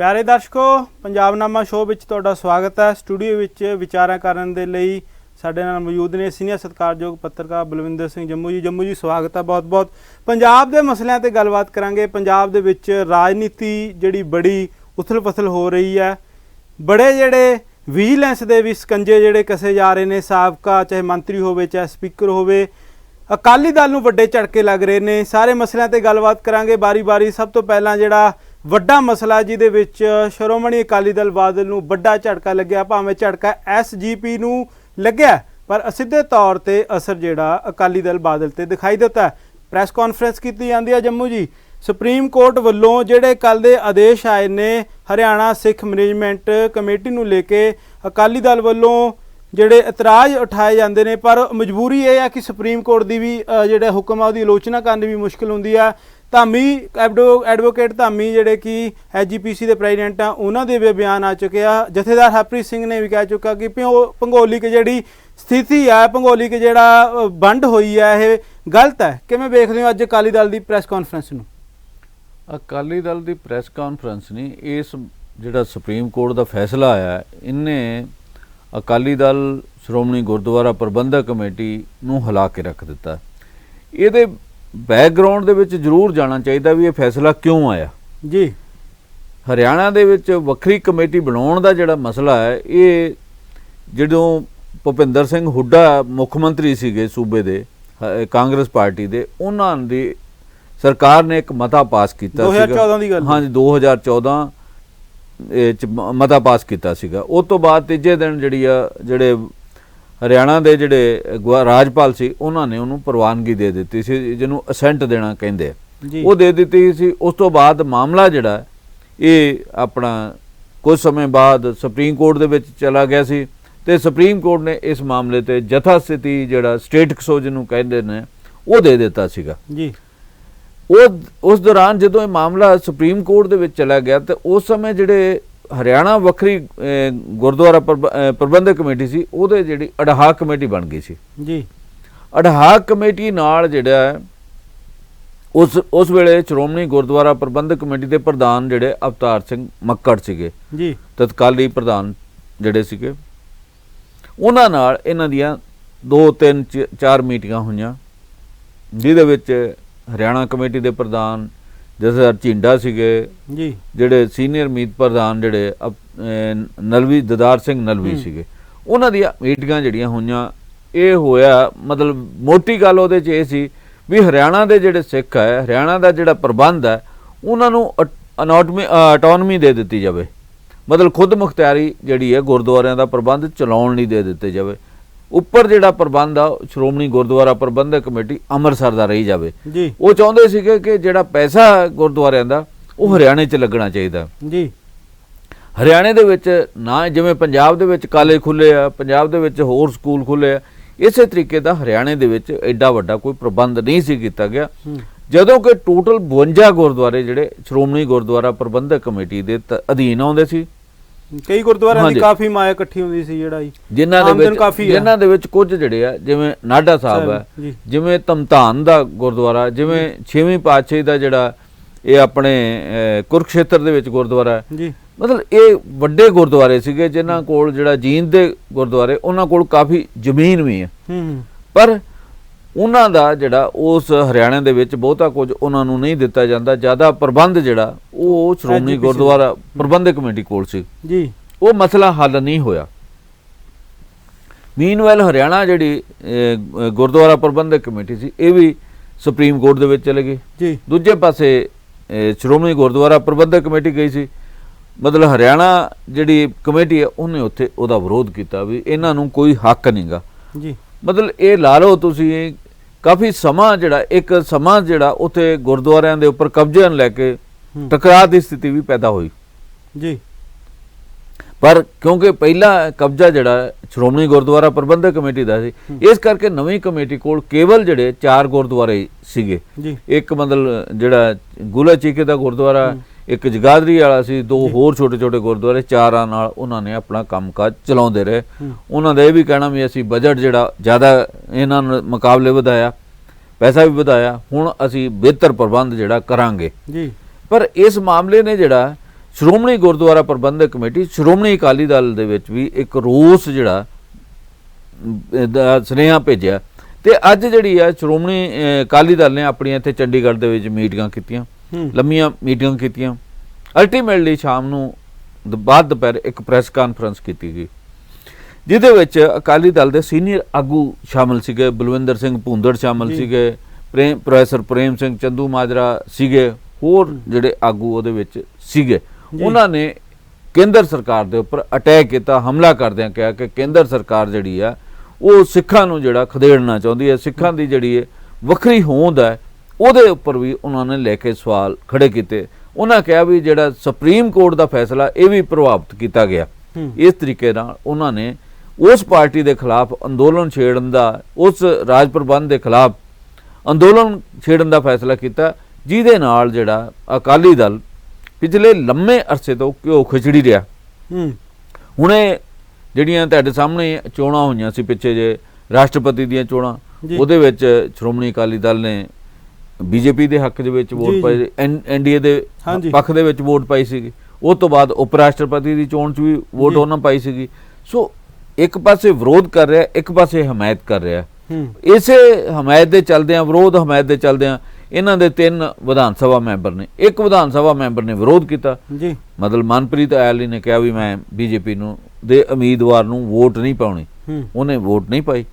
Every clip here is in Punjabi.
प्यारे दर्शकों, पंजाबनामा शो विच तुहाडा स्वागत है। स्टूडियो विच विचारां करन दे लई साडे नाल मौजूद ने सीनियर सत्कारयोग पत्रकार बलविंदर सिंह जम्मू जी। जम्मू जी स्वागत है बहुत बहुत। पंजाब दे मसलियां ते गलबात करांगे। पंजाब दे विच राजनीति जिहड़ी बड़ी उथल पुथल हो रही है, बड़े जिहड़े विजिलेंस दे भी सकंजे जिहड़े कसे जा रहे ने, साबका चाहे मंत्री होवे चाहे स्पीकर होवे, अकाली दल नूं वड्डे झटके लग रहे ने। सारे मसलियां ते गलबात करांगे बारी बारी। सब तो पहलां जिहड़ा ਵੱਡਾ ਮਸਲਾ ਜਿਹਦੇ ਵਿੱਚ ਸ਼੍ਰੋਮਣੀ ਅਕਾਲੀ ਦਲ ਬਾਦਲ ਨੂੰ ਵੱਡਾ ਝਟਕਾ ਲੱਗਿਆ, ਭਾਵੇਂ ਝਟਕਾ SGP ਨੂੰ ਲੱਗਿਆ ਪਰ ਸਿੱਧੇ ਤੌਰ ਤੇ ਅਸਰ ਜਿਹੜਾ ਅਕਾਲੀ ਦਲ ਬਾਦਲ ਤੇ ਦਿਖਾਈ ਦਿੱਤਾ। ਪ੍ਰੈਸ ਕਾਨਫਰੰਸ ਕੀਤੀ ਜਾਂਦੀ ਹੈ ਜੰਮੂ ਜੀ। ਸੁਪਰੀਮ ਕੋਰਟ ਵੱਲੋਂ ਜਿਹੜੇ ਕੱਲ ਦੇ ਆਦੇਸ਼ ਆਏ ਨੇ ਹਰਿਆਣਾ ਸਿੱਖ ਮੈਨੇਜਮੈਂਟ ਕਮੇਟੀ ਨੂੰ ਲੈ ਕੇ ਅਕਾਲੀ ਦਲ ਵੱਲੋਂ ਜਿਹੜੇ ਇਤਰਾਜ਼ ਉਠਾਏ ਜਾਂਦੇ ਨੇ, ਪਰ ਮਜਬੂਰੀ ਇਹ ਹੈ ਕਿ ਸੁਪਰੀਮ ਕੋਰਟ ਦੀ ਵੀ ਜਿਹੜੇ ਹੁਕਮ ਆ ਉਹਦੀ ਆਲੋਚਨਾ ਕਰਨੀ ਵੀ ਮੁਸ਼ਕਿਲ ਹੁੰਦੀ ਆ। ਧਾਮੀ ਐਡਵੋਕੇਟ ਧਾਮੀ ਜਿਹੜੇ ਕਿ SGPC ਦੇ ਪ੍ਰੈਜ਼ੀਡੈਂਟ ਆ, ਉਹਨਾਂ ਦੇ ਵੀ ਬਿਆਨ ਆ ਚੁੱਕੇ ਆ। ਜਥੇਦਾਰ ਹਰਪ੍ਰੀਤ ਸਿੰਘ ਨੇ ਵੀ ਕਹਿ ਚੁੱਕਾ ਕਿ ਭੰਗੋਲਿਕ ਜਿਹੜੀ ਸਥਿਤੀ ਹੈ, ਭੰਗੋਲਿਕ ਜਿਹੜਾ ਵੰਡ ਹੋਈ ਹੈ ਇਹ ਗਲਤ ਹੈ। ਕਿਵੇਂ ਵੇਖਦੇ ਹੋ ਅੱਜ ਅਕਾਲੀ ਦਲ ਦੀ ਪ੍ਰੈਸ ਕਾਨਫਰੰਸ ਨੂੰ? ਅਕਾਲੀ ਦਲ ਦੀ ਪ੍ਰੈਸ ਕਾਨਫਰੰਸ ਨਹੀਂ, ਇਸ ਜਿਹੜਾ ਸੁਪਰੀਮ ਕੋਰਟ ਦਾ ਫੈਸਲਾ ਆਇਆ ਇਹਨੇ ਅਕਾਲੀ ਦਲ ਸ਼੍ਰੋਮਣੀ ਗੁਰਦੁਆਰਾ ਪ੍ਰਬੰਧਕ ਕਮੇਟੀ ਨੂੰ ਹਿਲਾ ਕੇ ਰੱਖ ਦਿੱਤਾ। ਇਹਦੇ ਬੈਕਗਰਾਉਂਡ ਦੇ ਵਿੱਚ ਜ਼ਰੂਰ ਜਾਣਾ ਚਾਹੀਦਾ ਵੀ ਇਹ ਫੈਸਲਾ ਕਿਉਂ ਆਇਆ ਜੀ। ਹਰਿਆਣਾ ਦੇ ਵਿੱਚ ਵੱਖਰੀ ਕਮੇਟੀ ਬਣਾਉਣ ਦਾ ਜਿਹੜਾ ਮਸਲਾ ਹੈ, ਇਹ ਜਦੋਂ ਭੁਪਿੰਦਰ ਸਿੰਘ ਹੁੱਡਾ ਮੁੱਖ ਮੰਤਰੀ ਸੀਗੇ ਸੂਬੇ ਦੇ ਕਾਂਗਰਸ ਪਾਰਟੀ ਦੇ, ਉਹਨਾਂ ਦੀ ਸਰਕਾਰ ਨੇ ਇੱਕ ਮਤਾ ਪਾਸ ਕੀਤਾ 2014 ਦੀ ਗੱਲ। ਹਾਂਜੀ 2014 ਚ ਮਤਾ ਪਾਸ ਕੀਤਾ ਸੀਗਾ। ਉਸ ਤੋਂ ਬਾਅਦ ਤੀਜੇ ਦਿਨ ਜਿਹੜੇ ਹਰਿਆਣਾ ਦੇ ਜਿਹੜੇ ਰਾਜਪਾਲ ਸੀ ਉਹਨਾਂ ਨੇ ਉਹਨੂੰ ਪ੍ਰਵਾਨਗੀ ਦੇ ਦਿੱਤੀ ਸੀ, ਜਿਹਨੂੰ ਅਸੈਂਟ ਦੇਣਾ ਕਹਿੰਦੇ ਆ, ਉਹ ਦੇ ਦਿੱਤੀ ਸੀ। ਉਸ ਤੋਂ ਬਾਅਦ ਮਾਮਲਾ ਜਿਹੜਾ ਇਹ ਆਪਣਾ ਕੁਝ ਸਮੇਂ ਬਾਅਦ ਸੁਪਰੀਮ ਕੋਰਟ ਦੇ ਵਿੱਚ ਚਲਾ ਗਿਆ ਸੀ ਤੇ ਸੁਪਰੀਮ ਕੋਰਟ ਨੇ ਇਸ ਮਾਮਲੇ ਤੇ ਜਥਾ ਸਥਿਤੀ ਜਿਹੜਾ ਸਟੇਟਕਸੋ ਜਿਹਨੂੰ ਕਹਿੰਦੇ ਨੇ ਉਹ ਦੇ ਦਿੱਤਾ ਸੀਗਾ ਜੀ। ਉਸ ਦੌਰਾਨ ਜਦੋਂ ਇਹ ਮਾਮਲਾ ਸੁਪਰੀਮ ਕੋਰਟ ਦੇ ਵਿੱਚ ਚਲਾ ਗਿਆ ਤੇ ਉਸ ਸਮੇਂ ਜਿਹੜੇ ਹਰਿਆਣਾ ਵੱਖਰੀ ਗੁਰਦੁਆਰਾ ਪ੍ਰਬੰਧਕ ਕਮੇਟੀ ਸੀ ਉਹਦੇ ਜਿਹੜੀ ਅਡਹਾਕ ਕਮੇਟੀ ਬਣ ਗਈ ਸੀ ਜੀ। ਅਡਹਾਕ ਕਮੇਟੀ ਨਾਲ ਜਿਹੜਾ ਉਸ ਵੇਲੇ ਸ਼੍ਰੋਮਣੀ ਗੁਰਦੁਆਰਾ ਪ੍ਰਬੰਧਕ ਕਮੇਟੀ ਦੇ ਪ੍ਰਧਾਨ ਜਿਹੜੇ ਅਵਤਾਰ ਸਿੰਘ ਮੱਕੜ ਸੀਗੇ ਜੀ, ਤਤਕਾਲੀ ਪ੍ਰਧਾਨ ਜਿਹੜੇ ਸੀਗੇ, ਉਹਨਾਂ ਨਾਲ ਇਹਨਾਂ ਦੀਆਂ 2-3-4 ਮੀਟਿੰਗਾਂ ਹੋਈਆਂ, ਜਿਹਦੇ ਵਿੱਚ ਹਰਿਆਣਾ ਕਮੇਟੀ ਦੇ ਪ੍ਰਧਾਨ ਜਥੇਦਾਰ ਝਿੰਡਾ ਸੀਗੇ ਜੀ, ਜਿਹੜੇ ਸੀਨੀਅਰ ਮੀਤ ਪ੍ਰਧਾਨ ਜਿਹੜੇ ਨਲਵੀ ਦਦਾਰ ਸਿੰਘ ਨਲਵੀ ਸੀਗੇ, ਉਹਨਾਂ ਦੀਆਂ ਮੀਟਿੰਗਾਂ ਜਿਹੜੀਆਂ ਹੋਈਆਂ। ਇਹ ਹੋਇਆ ਮਤਲਬ ਮੋਟੀ ਗੱਲ ਉਹਦੇ 'ਚ ਇਹ ਸੀ ਵੀ ਹਰਿਆਣਾ ਦੇ ਜਿਹੜੇ ਸਿੱਖ ਹੈ, ਹਰਿਆਣਾ ਦਾ ਜਿਹੜਾ ਪ੍ਰਬੰਧ ਹੈ, ਉਹਨਾਂ ਨੂੰ ਆਟੋਨਮੀ ਦੇ ਦਿੱਤੀ ਜਾਵੇ, ਮਤਲਬ ਖੁਦ ਮੁਖਤਿਆਰੀ ਜਿਹੜੀ ਹੈ ਗੁਰਦੁਆਰਿਆਂ ਦਾ ਪ੍ਰਬੰਧ ਚਲਾਉਣ ਲਈ ਦੇ ਦਿੱਤੇ ਜਾਵੇ। ਉੱਪਰ ਜਿਹੜਾ ਪ੍ਰਬੰਧ ਆ ਸ਼੍ਰੋਮਣੀ ਗੁਰਦੁਆਰਾ ਪ੍ਰਬੰਧਕ ਕਮੇਟੀ ਅੰਮ੍ਰਿਤਸਰ ਦਾ ਰਹੀ ਜਾਵੇ ਜੀ। ਉਹ ਚਾਹੁੰਦੇ ਸੀਗੇ ਕਿ ਜਿਹੜਾ ਪੈਸਾ ਗੁਰਦੁਆਰਿਆਂ ਦਾ ਉਹ ਹਰਿਆਣੇ 'ਚ ਲੱਗਣਾ ਚਾਹੀਦਾ ਜੀ। ਹਰਿਆਣੇ ਦੇ ਵਿੱਚ ਨਾ ਜਿਵੇਂ ਪੰਜਾਬ ਦੇ ਵਿੱਚ ਕਾਲਜ ਖੁੱਲ੍ਹੇ ਆ, ਪੰਜਾਬ ਦੇ ਵਿੱਚ ਹੋਰ ਸਕੂਲ ਖੁੱਲ੍ਹੇ ਆ, ਇਸੇ ਤਰੀਕੇ ਦਾ ਹਰਿਆਣੇ ਦੇ ਵਿੱਚ ਐਡਾ ਵੱਡਾ ਕੋਈ ਪ੍ਰਬੰਧ ਨਹੀਂ ਸੀ ਕੀਤਾ ਗਿਆ। ਜਦੋਂ ਕਿ ਟੋਟਲ 52 ਗੁਰਦੁਆਰੇ ਜਿਹੜੇ ਸ਼੍ਰੋਮਣੀ ਗੁਰਦੁਆਰਾ ਪ੍ਰਬੰਧਕ ਕਮੇਟੀ ਦੇ ਅਧੀਨ ਆਉਂਦੇ ਸੀ। ਕਈ ਗੁਰਦੁਆਰਿਆਂ ਦੀ ਕਾਫੀ ਮਾਇਆ ਇਕੱਠੀ ਹੁੰਦੀ ਸੀ, ਜਿਹੜਾ ਜਿਨ੍ਹਾਂ ਦੇ ਵਿੱਚ ਕੁਝ ਜਿਹੜੇ ਆ ਜਿਵੇਂ ਨਾਢਾ ਸਾਹਿਬ ਹੈ, ਜਿਵੇਂ ਧਮਧਾਨ ਦਾ ਗੁਰਦੁਆਰਾ, ਜਿਵੇਂ 6ਵੀਂ ਪਾਤਸ਼ਾਹੀ ਦਾ ਜਿਹੜਾ ਇਹ ਆਪਣੇ ਕੁਰਕਸ਼ੇਤਰ ਦੇ ਵਿੱਚ ਗੁਰਦੁਆਰਾ ਹੈ, ਮਤਲਬ ਇਹ ਵੱਡੇ ਗੁਰਦੁਆਰੇ ਸੀਗੇ ਜਿਨ੍ਹਾਂ ਕੋਲ ਜਿਹੜਾ ਜੀਂਦ ਦੇ ਗੁਰਦੁਆਰੇ ਉਹਨਾਂ ਕੋਲ ਕਾਫੀ ਜ਼ਮੀਨ ਵੀ ਹੈ, ਪਰ ਉਹਨਾਂ ਦਾ ਜਿਹੜਾ ਉਸ ਹਰਿਆਣੇ ਦੇ ਵਿੱਚ ਬਹੁਤਾ ਕੁਝ ਉਹਨਾਂ ਨੂੰ ਨਹੀਂ ਦਿੱਤਾ ਜਾਂਦਾ। ਜ਼ਿਆਦਾ ਪ੍ਰਬੰਧ ਜਿਹੜਾ ਉਹ ਸ਼੍ਰੋਮਣੀ ਗੁਰਦੁਆਰਾ ਪ੍ਰਬੰਧਕ ਕਮੇਟੀ ਕੋਲ ਸੀ ਜੀ। ਉਹ ਮਸਲਾ ਹੱਲ ਨਹੀਂ ਹੋਇਆ। ਮੀਨਵੈਲ ਹਰਿਆਣਾ ਜਿਹੜੀ ਗੁਰਦੁਆਰਾ ਪ੍ਰਬੰਧਕ ਕਮੇਟੀ ਸੀ ਇਹ ਵੀ ਸੁਪਰੀਮ ਕੋਰਟ ਦੇ ਵਿੱਚ ਚਲੇ ਗਈ ਜੀ। ਦੂਜੇ ਪਾਸੇ ਸ਼੍ਰੋਮਣੀ ਗੁਰਦੁਆਰਾ ਪ੍ਰਬੰਧਕ ਕਮੇਟੀ ਗਈ ਸੀ, ਮਤਲਬ ਹਰਿਆਣਾ ਜਿਹੜੀ ਕਮੇਟੀ ਹੈ ਉਹਨੇ ਉੱਥੇ ਉਹਦਾ ਵਿਰੋਧ ਕੀਤਾ ਵੀ ਇਹਨਾਂ ਨੂੰ ਕੋਈ ਹੱਕ ਨਹੀਂਗਾ ਜੀ। ਮਤਲਬ ਇਹ ਲਾ ਲਓ ਤੁਸੀਂ ਕਾਫੀ ਸਮਾਂ ਜਿਹੜਾ ਉੱਥੇ ਗੁਰਦੁਆਰਿਆਂ ਦੇ ਉੱਪਰ ਕਬਜ਼ੇ ਨੂੰ ਲੈ ਕੇ ਟਕਰਾਅ ਦੀ ਸਥਿਤੀ ਵੀ ਪੈਦਾ ਹੋਈ ਜੀ। ਪਰ ਕਿਉਂਕਿ ਪਹਿਲਾ ਕਬਜ਼ਾ ਜਿਹੜਾ ਸ਼੍ਰੋਮਣੀ ਗੁਰਦੁਆਰਾ ਪ੍ਰਬੰਧਕ ਕਮੇਟੀ ਦਾ ਸੀ, ਇਸ ਕਰਕੇ ਨਵੀਂ ਕਮੇਟੀ ਕੋਲ ਕੇਵਲ ਜਿਹੜੇ 4 ਗੁਰਦੁਆਰੇ ਸੀਗੇ। ਇੱਕ ਮਤਲਬ ਜਿਹੜਾ ਗੁਲਾ ਚੀਕੇ ਦਾ ਗੁਰਦੁਆਰਾ, ਇੱਕ ਜਗਾਦਰੀ ਵਾਲਾ ਸੀ, 2 ਹੋਰ ਛੋਟੇ ਛੋਟੇ ਗੁਰਦੁਆਰੇ, 4 ਨਾਲ ਉਹਨਾਂ ਨੇ ਆਪਣਾ ਕੰਮਕਾਜ ਚਲਾਉਂਦੇ ਰਹੇ। ਉਹਨਾਂ ਦਾ ਇਹ ਵੀ ਕਹਿਣਾ ਵੀ ਅਸੀਂ ਬਜਟ ਜਿਹੜਾ ਜ਼ਿਆਦਾ ਇਹਨਾਂ ਨੂੰ ਮੁਕਾਬਲੇ ਵਧਾਇਆ, ਪੈਸਾ ਵੀ ਵਧਾਇਆ, ਹੁਣ ਅਸੀਂ ਬਿਹਤਰ ਪ੍ਰਬੰਧ ਜਿਹੜਾ ਕਰਾਂਗੇ। ਪਰ ਇਸ ਮਾਮਲੇ ਨੇ ਜਿਹੜਾ ਸ਼੍ਰੋਮਣੀ ਗੁਰਦੁਆਰਾ ਪ੍ਰਬੰਧਕ ਕਮੇਟੀ ਸ਼੍ਰੋਮਣੀ ਅਕਾਲੀ ਦਲ ਦੇ ਵਿੱਚ ਵੀ ਇੱਕ ਰੋਸ ਜਿਹੜਾ ਦਾ ਸੁਨੇਹਾ ਭੇਜਿਆ। ਤੇ ਅੱਜ ਜਿਹੜੀ ਆ ਸ਼੍ਰੋਮਣੀ ਅਕਾਲੀ ਦਲ ਨੇ ਆਪਣੀਆਂ ਇੱਥੇ ਚੰਡੀਗੜ੍ਹ ਦੇ ਵਿੱਚ ਮੀਟਿੰਗਾਂ ਕੀਤੀਆਂ, ਲੰਮੀਆਂ ਮੀਟਿੰਗਾਂ ਕੀਤੀਆਂ। ਅਲਟੀਮੇਟਲੀ ਸ਼ਾਮ ਨੂੰ ਬਾਅਦ ਦੁਪਹਿਰ ਇੱਕ ਪ੍ਰੈਸ ਕਾਨਫਰੰਸ ਕੀਤੀ ਗਈ, ਜਿਹਦੇ ਵਿੱਚ ਅਕਾਲੀ ਦਲ ਦੇ ਸੀਨੀਅਰ ਆਗੂ ਸ਼ਾਮਲ ਸੀਗੇ। ਬਲਵਿੰਦਰ ਸਿੰਘ ਭੂੰਦੜ ਸ਼ਾਮਲ ਸੀਗੇ, ਪ੍ਰੋਫੈਸਰ ਪ੍ਰੇਮ ਸਿੰਘ ਚੰਦੂ ਮਾਜਰਾ ਸੀਗੇ, ਹੋਰ ਜਿਹੜੇ ਆਗੂ ਉਹਦੇ ਵਿੱਚ ਸੀਗੇ। ਉਹਨਾਂ ਨੇ ਕੇਂਦਰ ਸਰਕਾਰ ਦੇ ਉੱਪਰ ਅਟੈਕ ਕੀਤਾ, ਹਮਲਾ ਕਰਦਿਆਂ ਕਿਹਾ ਕਿ ਕੇਂਦਰ ਸਰਕਾਰ ਜਿਹੜੀ ਆ ਉਹ ਸਿੱਖਾਂ ਨੂੰ ਜਿਹੜਾ ਖਦੇੜਨਾ ਚਾਹੁੰਦੀ ਹੈ, ਸਿੱਖਾਂ ਦੀ ਜਿਹੜੀ ਹੈ ਵੱਖਰੀ ਹੋਂਦ ਹੈ ਉਹਦੇ ਉੱਪਰ ਵੀ ਉਹਨਾਂ ਨੇ ਲੈ ਕੇ ਸਵਾਲ ਖੜੇ ਕੀਤੇ। ਉਹਨਾਂ ਕਿਹਾ ਵੀ ਜਿਹੜਾ ਸੁਪਰੀਮ ਕੋਰਟ ਦਾ ਫੈਸਲਾ ਇਹ ਵੀ ਪ੍ਰਭਾਵਿਤ ਕੀਤਾ ਗਿਆ। ਇਸ ਤਰੀਕੇ ਨਾਲ ਉਹਨਾਂ ਨੇ ਉਸ ਪਾਰਟੀ ਦੇ ਖਿਲਾਫ ਅੰਦੋਲਨ ਛੇੜਨ ਦਾ, ਉਸ ਰਾਜ ਪ੍ਰਬੰਧ ਦੇ ਖਿਲਾਫ ਅੰਦੋਲਨ ਛੇੜਨ ਦਾ ਫੈਸਲਾ ਕੀਤਾ, ਜਿਹਦੇ ਨਾਲ ਜਿਹੜਾ ਅਕਾਲੀ ਦਲ ਪਿਛਲੇ ਲੰਮੇ ਅਰਸੇ ਤੋਂ ਘਿਓ ਖਿਚੜੀ ਰਿਹਾ। ਹੁਣੇ ਜਿਹੜੀਆਂ ਤੁਹਾਡੇ ਸਾਹਮਣੇ ਚੋਣਾਂ ਹੋਈਆਂ ਸੀ ਪਿੱਛੇ ਜੇ ਰਾਸ਼ਟਰਪਤੀ ਦੀਆਂ ਚੋਣਾਂ, ਉਹਦੇ ਵਿੱਚ ਸ਼੍ਰੋਮਣੀ ਅਕਾਲੀ ਦਲ ਨੇ ਬੀਜੇਪੀ ਦੇ ਹੱਕ ਦੇ ਵਿੱਚ ਵੋਟ ਪਾਈ, ਐਨਡੀਏ ਦੇ ਪੱਖ ਦੇ ਵਿੱਚ ਵੋਟ ਪਾਈ ਸੀਗੀ। ਉਸ ਤੋਂ ਬਾਅਦ ਉਪ ਰਾਸ਼ਟਰਪਤੀ ਦੀ ਚੋਣ 'ਚ ਵੀ ਵੋਟ ਉਹਨਾਂ ਪਾਈ ਸੀਗੀ। ਸੋ ਇੱਕ ਪਾਸੇ ਵਿਰੋਧ ਕਰ ਰਿਹਾ, ਇੱਕ ਪਾਸੇ ਹਮਾਇਤ ਕਰ ਰਿਹਾ। ਇਸੇ ਹਮਾਇਤ ਦੇ ਚੱਲਦਿਆਂ, ਵਿਰੋਧ ਹਮਾਇਤ ਦੇ ਚੱਲਦਿਆਂ ਇਹਨਾਂ ਦੇ 3 ਵਿਧਾਨ ਸਭਾ ਮੈਂਬਰ ਨੇ, ਇੱਕ ਵਿਧਾਨ ਸਭਾ ਮੈਂਬਰ ਨੇ ਵਿਰੋਧ ਕੀਤਾ। ਮਤਲਬ ਮਨਪ੍ਰੀਤ ਆਇਲੀ ਨੇ ਕਿਹਾ ਵੀ ਮੈਂ ਬੀਜੇਪੀ ਨੂੰ ਦੇ ਉਮੀਦਵਾਰ ਨੂੰ ਵੋਟ ਨਹੀਂ ਪਾਉਣੀ, ਉਹਨੇ ਵੋਟ ਨਹੀਂ ਪਾਈ।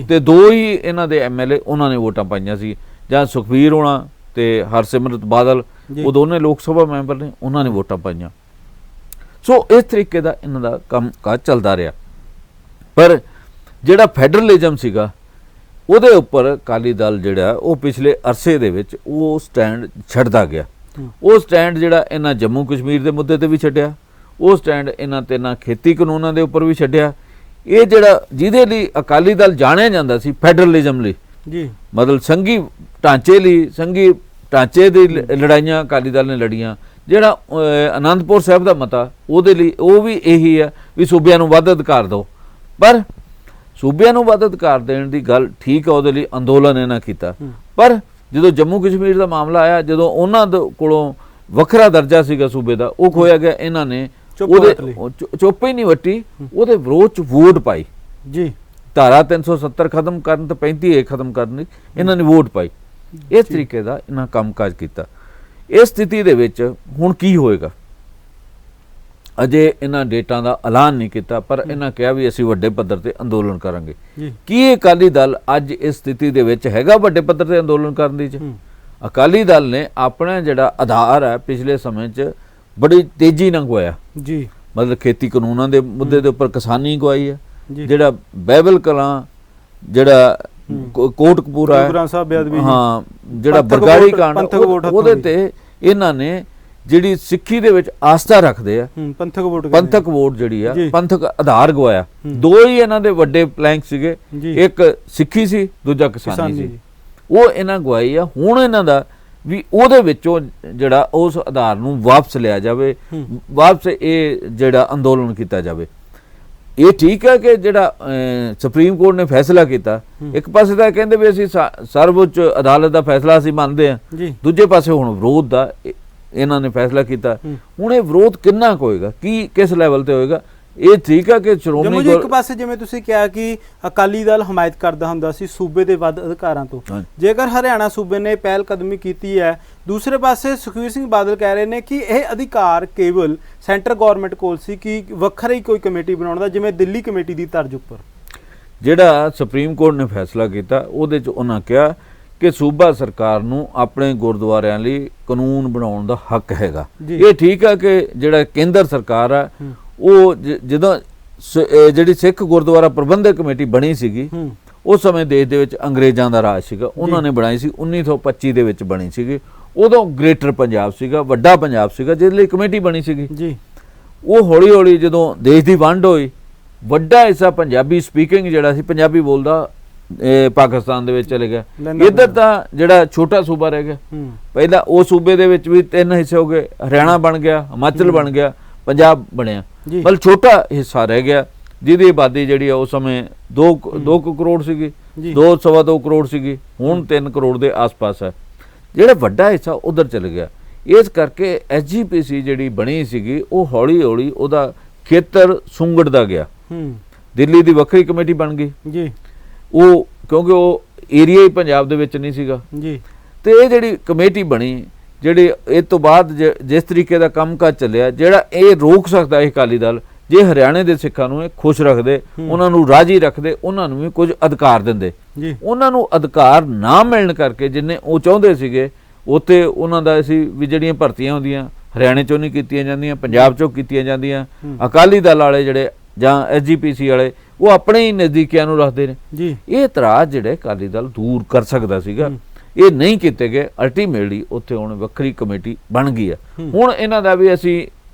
ਤੇ 2 ਹੀ ਇਹਨਾਂ ਦੇ ਐਮਐਲਏ ਉਹਨਾਂ ਨੇ ਵੋਟਾਂ ਪਾਈਆਂ ਸੀ, ਜਾਂ ਸੁਖਬੀਰ ਹੋਣਾ ਤੇ ਹਰਸਿਮਰਤ ਬਾਦਲ, ਉਹ ਦੋਨੇ ਲੋਕ ਸਭਾ ਮੈਂਬਰ ਨੇ, ਉਹਨਾਂ ਨੇ ਵੋਟਾਂ ਪਾਈਆਂ। ਸੋ ਇਸ ਤਰੀਕੇ ਦਾ ਇਹਨਾਂ ਦਾ ਕੰਮ ਕਾਜ ਚੱਲਦਾ ਰਿਹਾ। ਪਰ ਜਿਹੜਾ ਫੈਡਰਲਿਜ਼ਮ ਸੀਗਾ ਉਹਦੇ ਉੱਪਰ ਅਕਾਲੀ ਦਲ ਜਿਹੜਾ ਉਹ ਪਿਛਲੇ ਅਰਸੇ ਦੇ ਵਿੱਚ ਉਹ ਸਟੈਂਡ ਛੱਡਦਾ ਗਿਆ। ਉਹ ਸਟੈਂਡ ਜਿਹੜਾ ਇਹਨਾਂ ਜੰਮੂ ਕਸ਼ਮੀਰ ਦੇ ਮੁੱਦੇ ਤੇ ਵੀ ਛੱਡਿਆ, ਉਹ ਸਟੈਂਡ ਇਹਨਾਂ 3 ਖੇਤੀ ਕਾਨੂੰਨਾਂ ਦੇ ਉੱਪਰ ਵੀ ਛੱਡਿਆ। ਇਹ ਜਿਹੜਾ ਜਿਹਦੇ ਲਈ ਅਕਾਲੀ ਦਲ ਜਾਣਿਆ ਜਾਂਦਾ ਸੀ ਫੈਡਰਲਿਜ਼ਮ ਲਈ, ਮਤਲਬ ਸੰਘੀ ਢਾਂਚੇ ਲਈ, ਸੰਘੀ ਢਾਂਚੇ ਦੀ ਲੜਾਈਆਂ ਅਕਾਲੀ ਦਲ ਨੇ ਲੜੀਆਂ। ਜਿਹੜਾ ਆਨੰਦਪੁਰ ਸਾਹਿਬ ਦਾ ਮਤਾ, ਉਹਦੇ ਲਈ ਉਹ ਵੀ ਇਹੀ ਹੈ ਵੀ ਸੂਬਿਆਂ ਨੂੰ ਵੱਧ ਅਧਿਕਾਰ ਦਿਓ। ਪਰ ਸੂਬਿਆਂ ਨੂੰ ਵੱਧ ਅਧਿਕਾਰ ਦੇਣ ਦੀ ਗੱਲ ਠੀਕ ਹੈ, ਉਹਦੇ ਲਈ ਅੰਦੋਲਨ ਇਹਨਾਂ ਕੀਤਾ। ਪਰ ਜਦੋਂ ਜੰਮੂ ਕਸ਼ਮੀਰ ਦਾ ਮਾਮਲਾ ਆਇਆ, ਜਦੋਂ ਉਹਨਾਂ ਦੇ ਕੋਲੋਂ ਵੱਖਰਾ ਦਰਜਾ ਸੀਗਾ ਸੂਬੇ ਦਾ, ਉਹ ਖੋਇਆ ਗਿਆ। ਇਹਨਾਂ ਨੇ ਉਹਦੇ ਚੁੱਪ ਹੀ ਨਹੀਂ ਵੱਟੀ, ਉਹਦੇ ਵਿਰੋਧ 'ਚ ਵੋਟ ਪਾਈ। ਧਾਰਾ 370 ਖਤਮ ਕਰਨ ਤੇ 35A ਖਤਮ ਕਰਨ ਲਈ ਇਹਨਾਂ ਨੇ ਵੋਟ ਪਾਈ। ਇਸ ਤਰੀਕੇ ਦਾ ਇਹਨਾਂ ਕੰਮਕਾਜ ਕੀਤਾ। ਇਸ ਸਥਿਤੀ ਦੇ ਵਿੱਚ ਹੁਣ ਕੀ ਹੋਏਗਾ, ਅਜੇ ਇਹਨਾਂ ਡੇਟਾਂ ਦਾ ਐਲਾਨ ਨਹੀਂ ਕੀਤਾ, ਪਰ ਇਹਨਾਂ ਕਿਹਾ ਵੀ ਅਸੀਂ ਵੱਡੇ ਪੱਧਰ ਤੇ ਅੰਦੋਲਨ ਕਰਾਂਗੇ। ਕੀ ਅਕਾਲੀ ਦਲ ਅੱਜ ਇਸ ਸਥਿਤੀ ਦੇ ਵਿੱਚ ਹੈਗਾ ਵੱਡੇ ਪੱਧਰ ਤੇ ਅੰਦੋਲਨ ਕਰਨ ਦੀ? ਅਕਾਲੀ ਦਲ ਨੇ ਆਪਣਾ ਜਿਹੜਾ ਆਧਾਰ ਹੈ ਪਿਛਲੇ ਸਮੇਂ 'ਚ ਬੜੀ ਤੇਜ਼ੀ ਨਾਲ ਗਵਾਇਆ। ਮਤਲਬ ਖੇਤੀ ਕਾਨੂੰਨਾਂ ਦੇ ਮੁੱਦੇ ਦੇ ਉੱਪਰ ਕਿਸਾਨੀ ਗਵਾਈ ਹੈ। ਜਿਹੜਾ ਬਹਿਬਲ ਕਲਾਂ, ਜਿਹੜਾ ਕੋਟਕਪੂਰਾ ਹੈ, ਹਾਂ, ਜਿਹੜਾ ਬਰਗਾੜੀ ਕਾਂਡ, ਉਹਦੇ ਤੇ ਇਹਨਾਂ ਨੇ ਜਿਹੜੀ ਸਿੱਖੀ ਦੇ ਵਿੱਚ ਆਸਥਾ ਰੱਖਦੇ ਆ, ਪੰਥਕ ਵੋਟ ਜਿਹੜੀ ਆ, ਪੰਥਕ ਆਧਾਰ ਗਵਾਇਆ। 2 ਹੀ ਇਹਨਾਂ ਦੇ ਵੱਡੇ ਪਲੈਂਕ ਸੀਗੇ, ਇੱਕ ਸਿੱਖੀ ਸੀ, ਦੂਜਾ ਕਿਸਾਨੀ ਸੀ। ਉਹ ਇਹਨਾਂ ਗਵਾਈ ਆ। ਹੁਣ ਇਹਨਾਂ ਦਾ ਵੀ ਉਹਦੇ ਵਿੱਚੋਂ ਜਿਹੜਾ ਉਸ ਆਧਾਰ ਨੂੰ ਵਾਪਸ ਲਿਆ ਜਾਵੇ, ਵਾਪਸ ਇਹ ਜਿਹੜਾ ਅੰਦੋਲਨ ਕੀਤਾ ਜਾਵੇ। ਇਹ ਠੀਕ ਹੈ ਕਿ ਜਿਹੜਾ ਸੁਪਰੀਮ ਕੋਰਟ ਨੇ ਫੈਸਲਾ ਕੀਤਾ, ਇੱਕ ਪਾਸੇ ਤਾਂ ਕਹਿੰਦੇ ਵੀ ਅਸੀਂ ਸਰਵਉੱਚ ਅਦਾਲਤ ਦਾ ਫੈਸਲਾ ਅਸੀਂ ਮੰਨਦੇ ਹਾਂ, ਦੂਜੇ ਪਾਸੇ ਹੁਣ ਵਿਰੋਧ ਦਾ ਇਹਨਾਂ ਨੇ ਫੈਸਲਾ ਕੀਤਾ। ਹੁਣ ਇਹ ਵਿਰੋਧ ਕਿੰਨਾ ਕੁ ਹੋਏਗਾ, ਕੀ ਕਿਸ ਲੈਵਲ ਤੇ ਹੋਏਗਾ? ਇਹ ਠੀਕ ਹੈ ਕਿ ਸ਼੍ਰੋਮਣੀ ਇੱਕ ਪਾਸੇ ਜਿਵੇਂ ਤੁਸੀਂ ਕਿਹਾ ਕਿ ਅਕਾਲੀ ਦਲ ਹਮਾਇਤ ਕਰਦਾ ਹੁੰਦਾ ਸੀ ਸੂਬੇ ਦੇ ਵੱਧ ਅਧਿਕਾਰਾਂ ਤੋਂ, ਜੇਕਰ ਹਰਿਆਣਾ ਸੂਬੇ ਨੇ ਪਹਿਲ ਕਦਮੀ ਕੀਤੀ ਹੈ, ਦੂਸਰੇ ਪਾਸੇ ਸੁਖਬੀਰ ਸਿੰਘ ਬਾਦਲ ਕਹਿ ਰਹੇ ਨੇ ਕਿ ਇਹ ਅਧਿਕਾਰ ਕੇਵਲ ਸੈਂਟਰ ਗਵਰਨਮੈਂਟ ਕੋਲ ਸੀ ਕਿ ਵੱਖਰਾ ਹੀ ਕੋਈ ਕਮੇਟੀ ਬਣਾਉਣ ਦਾ, ਜਿਵੇਂ ਦਿੱਲੀ ਕਮੇਟੀ ਦੀ ਤਰਜ਼ ਉੱਪਰ। ਜਿਹੜਾ ਸੁਪਰੀਮ ਕੋਰਟ ਨੇ ਫੈਸਲਾ ਕੀਤਾ ਉਹਦੇ 'ਚ ਉਹਨਾਂ ਕਿਹਾ ਕਿ ਸੂਬਾ ਸਰਕਾਰ ਨੂੰ ਆਪਣੇ ਗੁਰਦੁਆਰਿਆਂ ਲਈ ਕਾਨੂੰਨ ਬਣਾਉਣ ਦਾ ਹੱਕ ਹੈਗਾ। ਇਹ ਠੀਕ ਹੈ ਕਿ ਜਿਹੜਾ ਕੇਂਦਰ ਸਰਕਾਰ ਆ ਉਹ ਜਦੋਂ ਜਿਹੜੀ ਸਿੱਖ ਗੁਰਦੁਆਰਾ ਪ੍ਰਬੰਧਕ ਕਮੇਟੀ ਬਣੀ ਸੀਗੀ, ਉਸ ਸਮੇਂ ਦੇਸ਼ ਦੇ ਵਿੱਚ ਅੰਗਰੇਜ਼ਾਂ ਦਾ ਰਾਜ ਸੀਗਾ, ਉਹਨਾਂ ਨੇ ਬਣਾਈ ਸੀ, 1925 ਦੇ ਵਿੱਚ ਬਣੀ ਸੀਗੀ। ਉਦੋਂ ਗ੍ਰੇਟਰ ਪੰਜਾਬ ਸੀਗਾ, ਵੱਡਾ ਪੰਜਾਬ ਸੀਗਾ, ਜਿਹਦੇ ਲਈ ਕਮੇਟੀ ਬਣੀ ਸੀਗੀ। ਉਹ ਹੌਲੀ ਹੌਲੀ ਜਦੋਂ ਦੇਸ਼ ਦੀ ਵੰਡ ਹੋਈ, ਵੱਡਾ ਹਿੱਸਾ ਪੰਜਾਬੀ ਸਪੀਕਿੰਗ ਜਿਹੜਾ ਸੀ, ਪੰਜਾਬੀ ਬੋਲਦਾ, ਪਾਕਿਸਤਾਨ ਦੇ ਵਿੱਚ ਚਲੇ ਗਿਆ। ਇੱਧਰ ਤਾਂ ਜਿਹੜਾ ਛੋਟਾ ਸੂਬਾ ਰਹਿ ਗਿਆ। ਪਹਿਲਾਂ ਉਹ ਸੂਬੇ ਦੇ ਵਿੱਚ ਵੀ 3 ਹਿੱਸੇ ਹੋ ਗਏ, ਹਰਿਆਣਾ ਬਣ ਗਿਆ, ਹਿਮਾਚਲ ਬਣ ਗਿਆ, ਪੰਜਾਬ ਬਣਿਆ, ਪਰ ਛੋਟਾ ਹਿੱਸਾ ਰਹਿ ਗਿਆ ਜਿਹਦੀ ਆਬਾਦੀ ਜਿਹੜੀ ਆ ਉਸ ਸਮੇਂ 2 ਕਰੋੜ ਸੀਗੀ, 2.25 ਕਰੋੜ ਸੀਗੀ, ਹੁਣ 3 ਕਰੋੜ ਦੇ ਆਸ-ਪਾਸ ਹੈ। ਜਿਹੜਾ ਵੱਡਾ ਹਿੱਸਾ ਉਧਰ ਚਲ ਗਿਆ। ਇਸ ਕਰਕੇ SGPC ਜਿਹੜੀ ਬਣੀ ਸੀਗੀ ਉਹ ਹੌਲੀ ਹੌਲੀ ਉਹਦਾ ਖੇਤਰ ਸੁੰਗੜਦਾ ਗਿਆ। ਦਿੱਲੀ ਦੀ ਵੱਖਰੀ ਕਮੇਟੀ ਬਣ ਗਈ ਜੀ, ਉਹ ਕਿਉਂਕਿ ਉਹ ਏਰੀਆ ਹੀ ਪੰਜਾਬ ਦੇ ਵਿੱਚ ਨਹੀਂ ਸੀਗਾ ਜੀ, ਤੇ ਇਹ ਜਿਹੜੀ ਕਮੇਟੀ ਬਣੀ, ਜਿਹੜੀ ਇਹ ਤੋਂ ਬਾਅਦ ਜਿਸ ਤਰੀਕੇ ਦਾ ਕੰਮਕਾਜ ਚੱਲਿਆ, ਜਿਹੜਾ ਇਹ ਰੋਕ ਸਕਦਾ ਇਹ ਅਕਾਲੀ ਦਲ ਜੇ ਹਰਿਆਣੇ ਦੇ ਸਿੱਖਾਂ ਨੂੰ ਇਹ ਖੁਸ਼ ਰੱਖਦੇ, ਉਹਨਾਂ ਨੂੰ ਰਾਜੀ ਰੱਖਦੇ, ਉਹਨਾਂ ਨੂੰ ਵੀ ਕੁਝ ਅਧਿਕਾਰ ਦਿੰਦੇ। ਉਹਨਾਂ ਨੂੰ ਅਧਿਕਾਰ ਨਾ ਮਿਲਣ ਕਰਕੇ ਜਿੰਨੇ ਉਹ ਚਾਹੁੰਦੇ ਸੀਗੇ ਉੱਥੇ ਉਹਨਾਂ ਦਾ ਅਸੀਂ ਵੀ ਜਿਹੜੀਆਂ ਭਰਤੀਆਂ ਹੁੰਦੀਆਂ ਹਰਿਆਣੇ ਚੋਂ ਨਹੀਂ ਕੀਤੀਆਂ ਜਾਂਦੀਆਂ, ਪੰਜਾਬ ਚੋਂ ਕੀਤੀਆਂ ਜਾਂਦੀਆਂ। ਅਕਾਲੀ ਦਲ ਵਾਲੇ ਜਿਹੜੇ ਜਾਂ SGPC ਵਾਲੇ ਉਹ ਆਪਣੇ ਹੀ ਨਜ਼ਦੀਕਿਆਂ ਨੂੰ ਰੱਖਦੇ ਨੇ ਜੀ। ਇਹ ਇਤਰਾਜ਼ ਜਿਹੜੇ ਅਕਾਲੀ ਦਲ ਦੂਰ ਕਰ ਸਕਦਾ ਸੀਗਾ, ਇਹ ਨਹੀਂ ਕੀਤੇ ਗਏ। ਅਲਟੀਮੇਟਲੀ ਉੱਥੇ ਹੁਣ ਵੱਖਰੀ ਕਮੇਟੀ ਬਣ ਗਈ ਆ। ਹੁਣ ਇਹਨਾਂ ਦਾ ਵੀ ਅਸੀਂ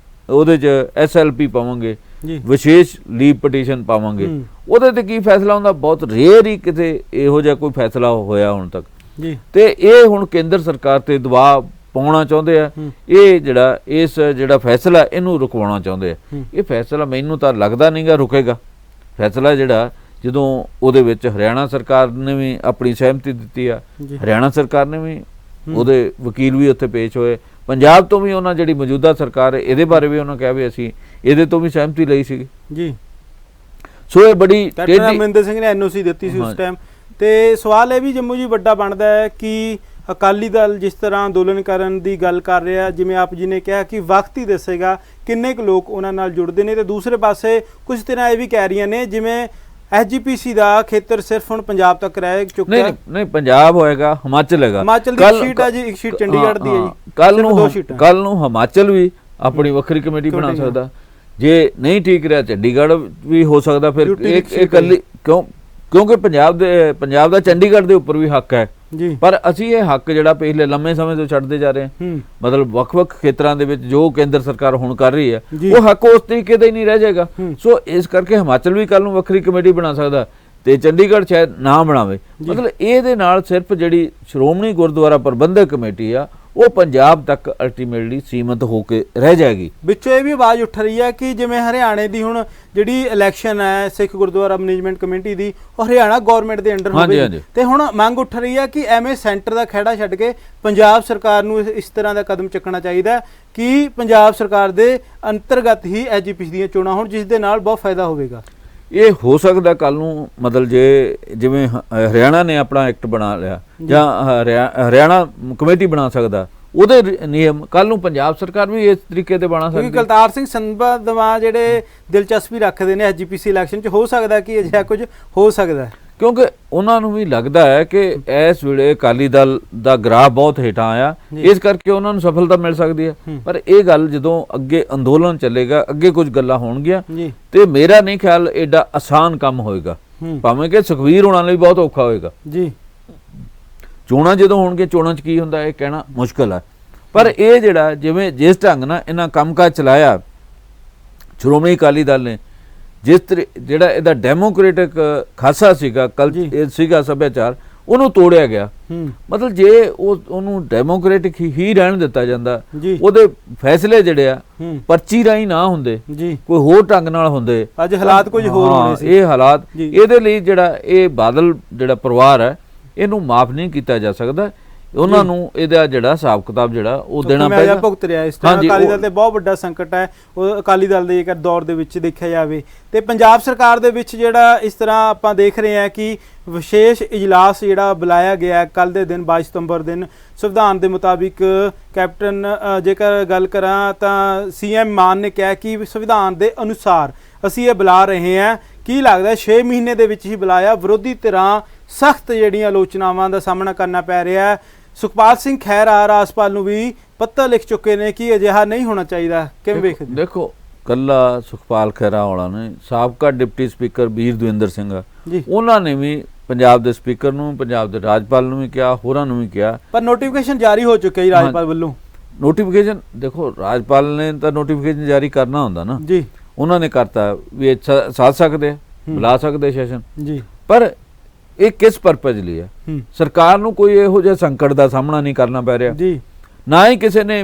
ਉਹਦੇ 'ਚ SLP ਪਾਵਾਂਗੇ, ਵਿਸ਼ੇਸ਼ ਲੀਵ ਪਟੀਸ਼ਨ ਪਾਵਾਂਗੇ। ਉਹਦੇ ਤੇ ਕੀ ਫੈਸਲਾ ਹੁੰਦਾ, ਬਹੁਤ ਰੇਅਰ ਹੀ ਕਿਤੇ ਇਹੋ ਜਿਹਾ ਕੋਈ ਫੈਸਲਾ ਹੋਇਆ ਹੁਣ ਤੱਕ। ਤੇ ਇਹ ਹੁਣ ਕੇਂਦਰ ਸਰਕਾਰ ਤੇ ਦਬਾਅ ਪਾਉਣਾ ਚਾਹੁੰਦੇ ਆ। ਇਹ ਜਿਹੜਾ ਫੈਸਲਾ ਇਹਨੂੰ ਰੁਕਵਾਉਣਾ ਚਾਹੁੰਦੇ ਆ। ਇਹ ਫੈਸਲਾ ਮੈਨੂੰ ਤਾਂ ਲੱਗਦਾ ਨਹੀਂਗਾ ਰੁਕੇਗਾ। ਫੈਸਲਾ ਜਿਹੜਾ ਜਦੋਂ ਉਹਦੇ ਵਿੱਚ ਹਰਿਆਣਾ ਸਰਕਾਰ ਨੇ ਵੀ ਆਪਣੀ ਸਹਿਮਤੀ ਦਿੱਤੀ ਆ, ਹਰਿਆਣਾ ਸਰਕਾਰ ਨੇ ਵੀ ਉਹਦੇ ਵਕੀਲ ਵੀ ਉੱਥੇ ਪੇਸ਼ ਹੋਏ, ਪੰਜਾਬ ਤੋਂ ਵੀ ਉਹਨਾਂ ਜਿਹੜੀ ਮੌਜੂਦਾ ਸਰਕਾਰ ਹੈ ਇਹਦੇ ਬਾਰੇ ਵੀ ਉਹਨਾਂ ਕਿਹਾ ਵੀ ਅਸੀਂ ਇਹਦੇ ਤੋਂ ਵੀ ਸਹਿਮਤੀ ਲਈ ਸੀਗੀ ਜੀ। ਸੋ ਇਹ ਬੜੀ ਕੈਪਟਨ ਅਮਰਿੰਦਰ ਸਿੰਘ ਨੇ NOC ਦਿੱਤੀ ਸੀ ਉਸ ਟਾਈਮ। ਤੇ ਸਵਾਲ ਇਹ ਵੀ ਜੰਮੂ ਜੀ ਵੱਡਾ ਬਣਦਾ ਹੈ ਕਿ ਅਕਾਲੀ ਦਲ ਜਿਸ ਤਰ੍ਹਾਂ ਅੰਦੋਲਨ ਕਰਨ ਦੀ ਗੱਲ ਕਰ ਰਿਹਾ, ਜਿਵੇਂ ਆਪ ਜੀ ਨੇ ਕਿਹਾ ਕਿ ਵਕਤ ਹੀ ਦੱਸੇਗਾ ਕਿੰਨੇ ਕੁ ਲੋਕ ਉਹਨਾਂ ਨਾਲ ਜੁੜਦੇ ਨੇ। ਤੇ ਦੂਸਰੇ ਪਾਸੇ ਕੁਝ ਤਰ੍ਹਾਂ ਇਹ ਵੀ ਕਹਿ ਰਹੀਆਂ ਨੇ ਜਿਵੇਂ SGPC ਦਾ ਖੇਤਰ ਸਿਰਫ ਹੁਣ ਪੰਜਾਬ ਤੱਕ ਰਹਿ ਚੁੱਕਾ ਹੈ। ਨਹੀਂ, ਪੰਜਾਬ ਹੋਏਗਾ, ਹਿਮਾਚਲ ਹੈਗਾ। ਹਿਮਾਚਲ ਦੀ ਸੀਟ ਹੈ ਜੀ, ਇੱਕ ਸੀਟ ਚੰਡੀਗੜ੍ਹ ਦੀ ਹੈ ਜੀ। ਕੱਲ ਨੂੰ ਹਿਮਾਚਲ ਵੀ ਆਪਣੀ ਵੱਖਰੀ ਕਮੇਟੀ ਬਣਾ ਸਕਦਾ। ਜੇ ਨਹੀਂ ਠੀਕ ਰਿਹਾ ਚੰਡੀਗੜ੍ਹ ਵੀ ਹੋ ਸਕਦਾ। ਫਿਰ ਇੱਕ ਇਕੱਲੀ ਕਿਉਂਕਿ ਪੰਜਾਬ ਦਾ ਚੰਡੀਗੜ੍ਹ ਦੇ ਉੱਪਰ ਵੀ ਹੱਕ ਹੈ ਜੀ। ਪਰ ਅਸੀਂ ਇਹ ਹੱਕ ਜਿਹੜਾ ਪਿਛਲੇ ਲੰਮੇ ਸਮੇਂ ਤੋਂ ਛੱਡਦੇ ਜਾ ਰਹੇ ਹਾਂ, ਮਤਲਬ ਵੱਖ-ਵੱਖ ਖੇਤਰਾਂ ਦੇ ਵਿੱਚ ਜੋ ਕੇਂਦਰ ਸਰਕਾਰ ਹੁਣ ਕਰ ਰਹੀ ਹੈ ਉਹ ਹੱਕ ਉਸ ਤਰੀਕੇ ਦਾ ਹੀ ਨਹੀਂ ਰਹਿ ਜਾਏਗਾ। ਸੋ ਇਸ ਕਰਕੇ ਹਿਮਾਚਲ ਵੀ ਕੱਲ ਨੂੰ ਵੱਖਰੀ ਕਮੇਟੀ ਬਣਾ ਸਕਦਾ ਤੇ ਚੰਡੀਗੜ੍ਹ ਸ਼ਾਇਦ ਨਾ ਬਣਾਵੇ। ਮਤਲਬ ਇਹਦੇ ਨਾਲ ਸਿਰਫ ਜਿਹੜੀ ਸ਼੍ਰੋਮਣੀ ਗੁਰਦੁਆਰਾ ਪ੍ਰਬੰਧਕ ਕਮੇਟੀ ਆ ਉਹ ਪੰਜਾਬ ਤੱਕ ਅਲਟੀਮੇਟਲੀ ਸੀਮਤ ਹੋ ਕੇ ਰਹਿ ਜਾਏਗੀ। ਵਿੱਚੋਂ ਇਹ ਵੀ ਆਵਾਜ਼ ਉੱਠ ਰਹੀ ਹੈ ਕਿ ਜਿਵੇਂ ਹਰਿਆਣੇ ਦੀ ਹੁਣ ਜਿਹੜੀ ਇਲੈਕਸ਼ਨ ਹੈ ਸਿੱਖ ਗੁਰਦੁਆਰਾ ਮੈਨੇਜਮੈਂਟ ਕਮੇਟੀ ਦੀ, ਉਹ ਹਰਿਆਣਾ ਗਵਰਨਮੈਂਟ ਦੇ ਅੰਡਰ ਹੋਵੇ। ਤੇ ਹੁਣ ਮੰਗ ਉੱਠ ਰਹੀ ਹੈ ਕਿ ਐਵੇਂ ਸੈਂਟਰ ਦਾ ਖਹਿੜਾ ਛੱਡ ਕੇ ਪੰਜਾਬ ਸਰਕਾਰ ਨੂੰ ਇਸ ਤਰ੍ਹਾਂ ਦਾ ਕਦਮ ਚੱਕਣਾ ਚਾਹੀਦਾ ਕਿ ਪੰਜਾਬ ਸਰਕਾਰ ਦੇ ਅੰਤਰਗਤ ਹੀ SGPC ਦੀਆਂ ਚੋਣਾਂ ਹੋਣ, ਜਿਸ ਦੇ ਨਾਲ ਬਹੁਤ ਫਾਇਦਾ ਹੋਵੇਗਾ। ਇਹ ਹੋ ਸਕਦਾ ਕੱਲ ਨੂੰ, ਮਤਲਬ ਜਿਵੇਂ ਹਰਿਆਣਾ ਨੇ ਆਪਣਾ ਐਕਟ ਬਣਾ ਲਿਆ ਜਾਂ ਹਰਿਆਣਾ ਕਮੇਟੀ ਬਣਾ ਸਕਦਾ, ਉਹਦੇ ਨਿਯਮ ਕੱਲ ਨੂੰ ਪੰਜਾਬ ਸਰਕਾਰ ਵੀ ਇਸ ਤਰੀਕੇ ਦੇ ਬਣਾ ਸਕਦੀ। ਕੁਲਤਾਰ ਸਿੰਘ ਸੰਧਵਾ ਜਿਹੜੇ ਦਿਲਚਸਪੀ ਰੱਖਦੇ ਨੇ SGPC ਇਲੈਕਸ਼ਨ 'ਚ, ਹੋ ਸਕਦਾ ਕਿ ਅਜਿਹਾ ਕੁਝ ਹੋ ਸਕਦਾ ਕਿਉਂਕਿ ਉਹਨਾਂ ਨੂੰ ਵੀ ਲੱਗਦਾ ਹੈ ਕਿ ਇਸ ਵੇਲੇ ਅਕਾਲੀ ਦਲ ਦਾ ਗ੍ਰਾਫ ਬਹੁਤ ਹੇਠਾਂ ਆਇਆ, ਇਸ ਕਰਕੇ ਉਹਨਾਂ ਨੂੰ ਸਫਲਤਾ ਮਿਲ ਸਕਦੀ ਹੈ। ਪਰ ਇਹ ਗੱਲ ਜਦੋਂ ਅੱਗੇ ਅੰਦੋਲਨ ਚੱਲੇਗਾ, ਅੱਗੇ ਕੁਝ ਗੱਲਾਂ ਹੋਣਗੀਆਂ ਤੇ ਮੇਰਾ ਨਹੀਂ ਖਿਆਲ ਐਡਾ ਆਸਾਨ ਕੰਮ ਹੋਏਗਾ, ਭਾਵੇਂ ਕਿ ਸੁਖਵੀਰ ਹੋਣਾ ਲਈ ਬਹੁਤ ਔਖਾ ਹੋਏਗਾ ਜੀ। ਚੋਣਾਂ ਜਦੋਂ ਹੋਣਗੇ, ਚੋਣਾਂ 'ਚ ਕੀ ਹੁੰਦਾ ਇਹ ਕਹਿਣਾ ਮੁਸ਼ਕਲ ਹੈ। ਪਰ ਇਹ ਜਿਹੜਾ ਜਿਸ ਢੰਗ ਨਾਲ ਇਹਨਾਂ ਕੰਮਕਾਜ ਚਲਾਇਆ ਸ਼੍ਰੋਮਣੀ ਅਕਾਲੀ ਦਲ ਨੇ, ਜਿਹੜਾ ਇਹਦਾ ਡੈਮੋਕ੍ਰੈਟਿਕ ਖਾਸਾ ਸੀਗਾ ਸੀਗਾ ਸੱਭਿਆਚਾਰ, ਉਹਨੂੰ ਤੋੜਿਆ ਗਿਆ। ਮਤਲਬ ਜੇ ਉਹਨੂੰ ਡੈਮੋਕ੍ਰੈਟਿਕ ਹੀ ਰਹਿਣ ਦਿੱਤਾ ਜਾਂਦਾ, ਉਹਦੇ ਫੈਸਲੇ ਜਿਹੜੇ ਆ ਪਰਚੀ ਰਾਹੀਂ ਨਾ ਹੁੰਦੇ, ਕੋਈ ਹੋਰ ਢੰਗ ਨਾਲ ਹੁੰਦੇ, ਅੱਜ ਹਾਲਾਤ ਕੁਝ ਹੋਰ ਹੋਣੇ ਸੀ। ਇਹ ਹਾਲਾਤ ਇਹਦੇ ਲਈ ਜਿਹੜਾ ਇਹ ਬਾਦਲ ਜਿਹੜਾ ਪਰਿਵਾਰ ਹੈ ਇਹਨੂੰ ਮਾਫ ਨਹੀਂ ਕੀਤਾ ਜਾ ਸਕਦਾ। ਉਹਨਾਂ ਨੂੰ ਇਹਦਾ ਜਿਹੜਾ ਹਿਸਾਬ ਕਿਤਾਬ ਜਿਹੜਾ ਉਹ ਦੇਣਾ ਪਏਗਾ। ਭੁਗਤ ਰਿਹਾ ਇਸ ਤਰ੍ਹਾਂ ਅਕਾਲੀ ਦਲ ਤੇ ਬਹੁਤ ਵੱਡਾ ਸੰਕਟ ਹੈ। ਉਹ ਅਕਾਲੀ ਦਲ ਦੇ ਜੇਕਰ ਦੌਰ ਦੇ ਵਿੱਚ ਦੇਖਿਆ ਜਾਵੇ ਤੇ ਪੰਜਾਬ ਸਰਕਾਰ ਦੇ ਵਿੱਚ ਜਿਹੜਾ ਇਸ ਤਰ੍ਹਾਂ ਆਪਾਂ ਦੇਖ ਰਹੇ ਹਾਂ ਕਿ ਵਿਸ਼ੇਸ਼ ਇਜਲਾਸ ਜਿਹੜਾ ਬੁਲਾਇਆ ਗਿਆ ਕੱਲ ਦੇ ਦਿਨ 22 ਸਤੰਬਰ ਦਿਨ, ਸੰਵਿਧਾਨ ਦੇ ਮੁਤਾਬਿਕ ਕੈਪਟਨ ਜੇਕਰ ਗੱਲ ਕਰਾਂ ਤਾਂ CM ਮਾਨ ਨੇ ਕਿਹਾ ਕਿ ਸੰਵਿਧਾਨ ਦੇ ਅਨੁਸਾਰ ਅਸੀਂ ਇਹ ਬੁਲਾ ਰਹੇ ਹਾਂ। ਕੀ ਲੱਗਦਾ 6 ਮਹੀਨੇ ਦੇ ਵਿੱਚ ਹੀ ਬੁਲਾਇਆ, ਵਿਰੋਧੀ ਧਿਰਾਂ ਸਖਤ ਜਿਹੜੀਆਂ ਆਲੋਚਨਾਵਾਂ ਦਾ ਸਾਹਮਣਾ ਕਰਨਾ ਪੈ ਰਿਹਾ ਹੈ। ਸੁਖਪਾਲ ਸਿੰਘ ਖਹਿਰਾ ਰਾਜਪਾਲ ਨੂੰ ਵੀ ਪੱਤਰ ਲਿਖ ਚੁੱਕੇ ਨੇ ਕਿ ਅਜਿਹਾ ਨਹੀਂ ਹੋਣਾ ਚਾਹੀਦਾ। ਕਿਵੇਂ ਵੇਖਦੇ? ਦੇਖੋ, ਕੱਲਾ ਸੁਖਪਾਲ ਖਹਿਰਾ ਵਾਲਾ ਨੇ, ਸਾਬਕਾ ਡਿਪਟੀ ਸਪੀਕਰ ਬੀਰ ਦਵਿੰਦਰ ਸਿੰਘ ਉਹਨਾਂ ਨੇ ਵੀ ਪੰਜਾਬ ਦੇ ਸਪੀਕਰ ਨੂੰ, ਪੰਜਾਬ ਦੇ ਰਾਜਪਾਲ ਨੂੰ ਵੀ ਕਿਹਾ, ਹੋਰਾਂ ਨੂੰ ਵੀ ਕਿਹਾ। ਪਰ ਨੋਟੀਫਿਕੇਸ਼ਨ ਜਾਰੀ ਹੋ ਚੁੱਕਿਆ ਜੀ ਰਾਜਪਾਲ ਵੱਲੋਂ। ਨੋਟੀਫਿਕੇਸ਼ਨ ਦੇਖੋ, ਰਾਜਪਾਲ ਨੇ ਤਾਂ ਨੋਟੀਫਿਕੇਸ਼ਨ ਜਾਰੀ ਕਰਨਾ ਹੁੰਦਾ ਨਾ ਜੀ, ਉਹਨਾਂ ਨੇ ਕਰਤਾ ਵੀ ਸਾਧ ਸਕਦੇ, ਬੁਲਾ ਸਕਦੇ ਸੈਸ਼ਨ ਜੀ। ਪਰ ਇਹ ਕਿਸ ਪਰਪਸ ਲਈ ਹੈ? ਸਰਕਾਰ ਨੂੰ ਕੋਈ ਇਹੋ ਜਿਹਾ ਸੰਕਟ ਦਾ ਸਾਹਮਣਾ ਨਹੀਂ ਕਰਨਾ ਪੈ ਰਿਹਾ ਜੀ, ਨਾ ਹੀ ਕਿਸੇ ਨੇ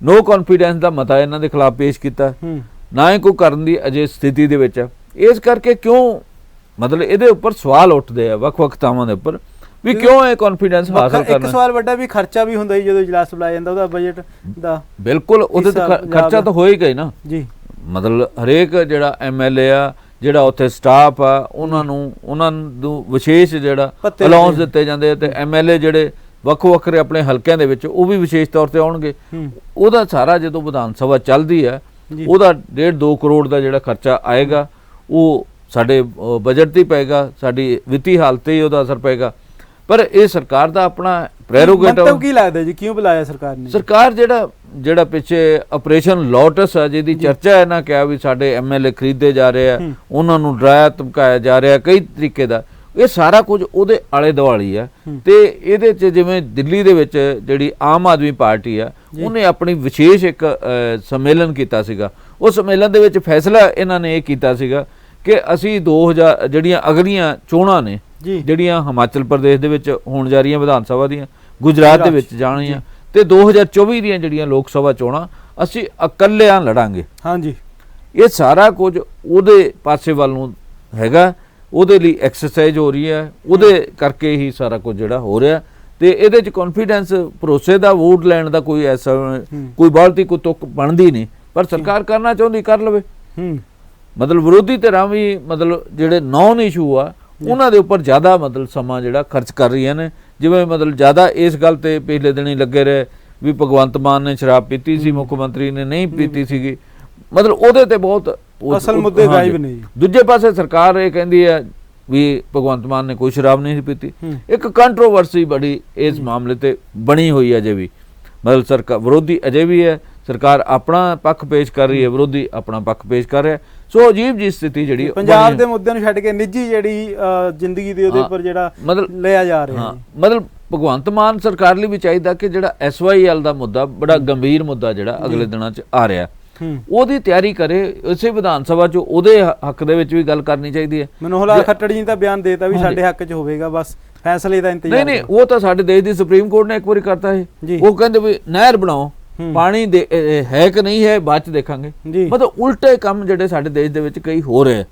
ਨੋ ਕੌਨਫੀਡੈਂਸ ਦਾ ਮਤਾ ਇਹਨਾਂ ਦੇ ਖਿਲਾਫ ਪੇਸ਼ ਕੀਤਾ, ਨਾ ਹੀ ਕੋਈ ਕਰਨ ਦੀ ਅਜੇ ਸਥਿਤੀ ਦੇ ਵਿੱਚ ਹੈ। ਇਸ ਕਰਕੇ ਕਿਉਂ, ਮਤਲਬ ਇਹਦੇ ਉੱਪਰ ਸਵਾਲ ਉੱਠਦੇ ਆ ਵੱਖ-ਵੱਖ ਥਾਵਾਂ ਦੇ ਉੱਪਰ। ਵੀ ਕਿਉਂ ਇਹ ਕੌਨਫੀਡੈਂਸ ਹਾਸਲ ਇੱਕ ਕਰਨਾ। ਸਵਾਲ ਵੱਡਾ ਵੀ ਖਰਚਾ ਵੀ ਹੁੰਦਾ ਜੀ ਜਦੋਂ ਇਜਲਾਸ ਬੁਲਾਇਆ ਜਾਂਦਾ, ਉਹਦਾ ਬਜਟ ਦਾ ਬਿਲਕੁਲ ਉਹਦੇ ਤੇ ਖਰਚਾ ਤਾਂ ਹੋਏਗਾ ਹੀ ਨਾ ਜੀ। ਮਤਲਬ ਹਰੇਕ ਜਿਹੜਾ MLA ਆ, ਜਿਹੜਾ ਉੱਥੇ ਸਟਾਫ ਆ, ਉਹਨਾਂ ਨੂੰ ਵਿਸ਼ੇਸ਼ ਜਿਹੜਾ ਅਲਾਉਂਸ ਦਿੱਤੇ ਜਾਂਦੇ ਆ, ਤੇ MLA ਜਿਹੜੇ ਵੱਖ-ਵੱਖਰੇ ਆਪਣੇ ਹਲਕਿਆਂ ਦੇ ਵਿੱਚ ਉਹ ਵੀ ਵਿਸ਼ੇਸ਼ ਤੌਰ ਤੇ ਆਉਣਗੇ। ਉਹਦਾ ਸਾਰਾ ਜਦੋਂ ਵਿਧਾਨ ਸਭਾ ਚੱਲਦੀ ਹੈ ਉਹਦਾ 1.5-2 ਕਰੋੜ ਦਾ ਜਿਹੜਾ ਖਰਚਾ ਆਏਗਾ ਉਹ ਸਾਡੇ ਬਜਟ ਤੇ ਪਏਗਾ, ਸਾਡੀ ਵਿੱਤੀ ਹਾਲਤ ਤੇ ਹੀ ਉਹਦਾ ਅਸਰ ਪਏਗਾ। ਪਰ ਇਹ ਸਰਕਾਰ ਦਾ ਆਪਣਾ ਪ੍ਰੈਰੋਗੇਟਿਵ। ਮਤਲਬ ਕੀ ਲੱਗਦਾ ਜੀ ਕਿਉਂ ਬੁਲਾਇਆ ਸਰਕਾਰ ਨੇ? ਸਰਕਾਰ ਜਿਹੜਾ ਪਿੱਛੇ ਆਪਰੇਸ਼ਨ ਲੋਟਸ ਆ ਜਿਹਦੀ ਚਰਚਾ ਇਹਨਾਂ ਕਿਹਾ ਵੀ ਸਾਡੇ MLA ਖਰੀਦੇ ਜਾ ਰਹੇ ਆ, ਉਹਨਾਂ ਨੂੰ ਡਰਾਇਆ ਧਮਕਾਇਆ ਜਾ ਰਿਹਾ ਕਈ ਤਰੀਕੇ ਦਾ, ਇਹ ਸਾਰਾ ਕੁਝ ਉਹਦੇ ਆਲੇ ਦੁਆਲੀ ਆ। ਤੇ ਇਹਦੇ 'ਚ ਜਿਵੇਂ ਦਿੱਲੀ ਦੇ ਵਿੱਚ ਜਿਹੜੀ ਆਮ ਆਦਮੀ ਪਾਰਟੀ ਆ ਉਹਨੇ ਆਪਣੀ ਵਿਸ਼ੇਸ਼ ਇੱਕ ਸੰਮੇਲਨ ਕੀਤਾ ਸੀਗਾ। ਉਹ ਸੰਮੇਲਨ ਦੇ ਵਿੱਚ ਫੈਸਲਾ ਇਹਨਾਂ ਨੇ ਇਹ ਕੀਤਾ ਸੀਗਾ ਕਿ ਅਸੀਂ 2000 ਜਿਹੜੀਆਂ ਅਗਲੀਆਂ ਚੋਣਾਂ ਨੇ ਜਿਹੜੀਆਂ ਹਿਮਾਚਲ ਪ੍ਰਦੇਸ਼ ਦੇ ਵਿੱਚ ਹੋਣ ਜਾ ਰਹੀਆਂ ਵਿਧਾਨ ਸਭਾ ਦੀਆਂ, ਗੁਜਰਾਤ ਦੇ ਵਿੱਚ ਜਾਣੀਆਂ, ਤੇ 2024 ਦੀਆਂ ਜਿਹੜੀਆਂ ਲੋਕ ਸਭਾ ਚੋਣਾਂ ਅਸੀਂ ਇਕੱਲਿਆਂ ਲੜਾਂਗੇ। ਹਾਂਜੀ, ਇਹ ਸਾਰਾ ਕੁਝ ਉਹਦੇ ਪਾਸੇ ਵੱਲ ਨੂੰ ਹੈਗਾ, ਉਹਦੇ ਲਈ ਐਕਸਰਸਾਈਜ਼ ਹੋ ਰਹੀ ਹੈ, ਉਹਦੇ ਕਰਕੇ ਹੀ ਸਾਰਾ ਕੁਝ ਜਿਹੜਾ ਹੋ ਰਿਹਾ। ਤੇ ਇਹਦੇ 'ਚ ਕੌਨਫੀਡੈਂਸ ਭਰੋਸੇ ਦਾ ਵੋਟ ਲੈਣ ਦਾ ਕੋਈ ਐਸਾ ਕੋਈ ਬਾਲਤੀ ਕੋਈ ਤੁਕ ਬਣਦੀ ਨਹੀਂ, ਪਰ ਸਰਕਾਰ ਕਰਨਾ ਚਾਹੁੰਦੀ ਕਰ ਲਵੇ। ਮਤਲਬ ਵਿਰੋਧੀ ਧਿਰਾਂ ਵੀ ਮਤਲਬ ਜਿਹੜੇ ਨੌਨ ਇਸ਼ੂ ਆ ਉਹਨਾਂ ਦੇ ਉੱਪਰ ਜ਼ਿਆਦਾ ਮਤਲਬ ਸਮਾਂ ਜਿਹੜਾ ਖਰਚ ਕਰ ਰਹੀਆਂ ਨੇ। ਜਿਵੇਂ ਮਤਲਬ ਜ਼ਿਆਦਾ ਇਸ ਗੱਲ ਤੇ ਪਿਛਲੇ ਦਿਨ ਹੀ ਲੱਗੇ ਰਹੇ ਵੀ ਭਗਵੰਤ ਮਾਨ ਨੇ ਸ਼ਰਾਬ ਪੀਤੀ ਸੀ, ਮੁੱਖ ਮੰਤਰੀ ਨੇ ਨਹੀਂ ਪੀਤੀ ਸੀਗੀ, ਮਤਲਬ ਉਹਦੇ ਤੇ ਬਹੁਤ ਅਸਲ ਮੁੱਦੇ ਗਾਇਬ ਨੇ ਜੀ। ਦੂਜੇ ਪਾਸੇ ਸਰਕਾਰ ਇਹ ਕਹਿੰਦੀ ਹੈ ਵੀ ਭਗਵੰਤ ਮਾਨ ਨੇ ਕੋਈ ਸ਼ਰਾਬ ਨਹੀਂ ਪੀਤੀ। ਇੱਕ ਕੰਟਰੋਵਰਸੀ ਬੜੀ ਇਸ ਮਾਮਲੇ ਤੇ ਬਣੀ ਹੋਈ ਹੈ ਅਜੇ ਵੀ, ਮਤਲਬ ਸਰਕਾਰ ਵਿਰੋਧੀ ਅਜੇ ਵੀ ਹੈ, ਸਰਕਾਰ ਆਪਣਾ ਪੱਖ ਪੇਸ਼ ਕਰ ਰਹੀ ਹੈ, ਵਿਰੋਧੀ ਆਪਣਾ ਪੱਖ ਪੇਸ਼ ਕਰ ਰਿਹਾ। ਸੋ ਅਜੀਬ ਜੀ ਸਥਿਤੀ ਜਿਹੜੀ ਪੰਜਾਬ ਦੇ ਮੁੱਦੇ ਨੂੰ ਛੱਡ ਕੇ ਨਿੱਜੀ ਜਿਹੜੀ ਜ਼ਿੰਦਗੀ ਦੇ ਉਹਦੇ ਉੱਪਰ ਜਿਹੜਾ ਲਿਆ ਜਾ ਰਿਹਾ। ਮਤਲਬ ਭਗਵੰਤ ਮਾਨ ਸਰਕਾਰ ਲਈ ਵੀ ਚਾਹੀਦਾ ਕਿ ਜਿਹੜਾ SYL ਦਾ ਮੁੱਦਾ ਬੜਾ ਗੰਭੀਰ ਮੁੱਦਾ ਜਿਹੜਾ ਅਗਲੇ ਦਿਨਾਂ 'ਚ ਆ ਰਿਹਾ, ਉਹਦੀ ਤਿਆਰੀ ਕਰੇ। ਇਸੇ ਵਿਧਾਨ ਸਭਾ 'ਚ ਉਹਦੇ ਹੱਕ ਦੇ ਵਿੱਚ ਵੀ ਗੱਲ ਕਰਨੀ ਚਾਹੀਦੀ ਹੈ। ਮਨੋਹਰ ਲਾਲ ਖੱਟੜ ਜੀ ਤਾਂ ਬਿਆਨ ਦੇਤਾ ਵੀ ਸਾਡੇ ਹੱਕ 'ਚ ਹੋਵੇਗਾ, ਬਸ ਫੈਸਲੇ ਦਾ ਇੰਤਜ਼ਾਰ। ਨਹੀਂ, ਉਹ ਤਾਂ ਸਾਡੇ ਦੇਸ਼ ਦੀ ਸੁਪਰੀਮ ਕੋਰਟ ਨੇ ਇੱਕ ਵਾਰੀ ਕਰਤਾ ਹੈ। ਉਹ ਕਹਿੰਦੇ ਵੀ ਨਹਿਰ ਬਣਾਓ, ਪਾਣੀ ਦੇ ਹੈ ਕਿ ਨਹੀਂ ਹੈ ਬਾਅਦ 'ਚ ਦੇਖਾਂਗੇ। ਮਤਲਬ ਉਲਟੇ ਕੰਮ ਜਿਹੜੇ ਸਾਡੇ ਦੇਸ਼ ਦੇ ਵਿੱਚ ਕਈ ਹੋ ਰਹੇ।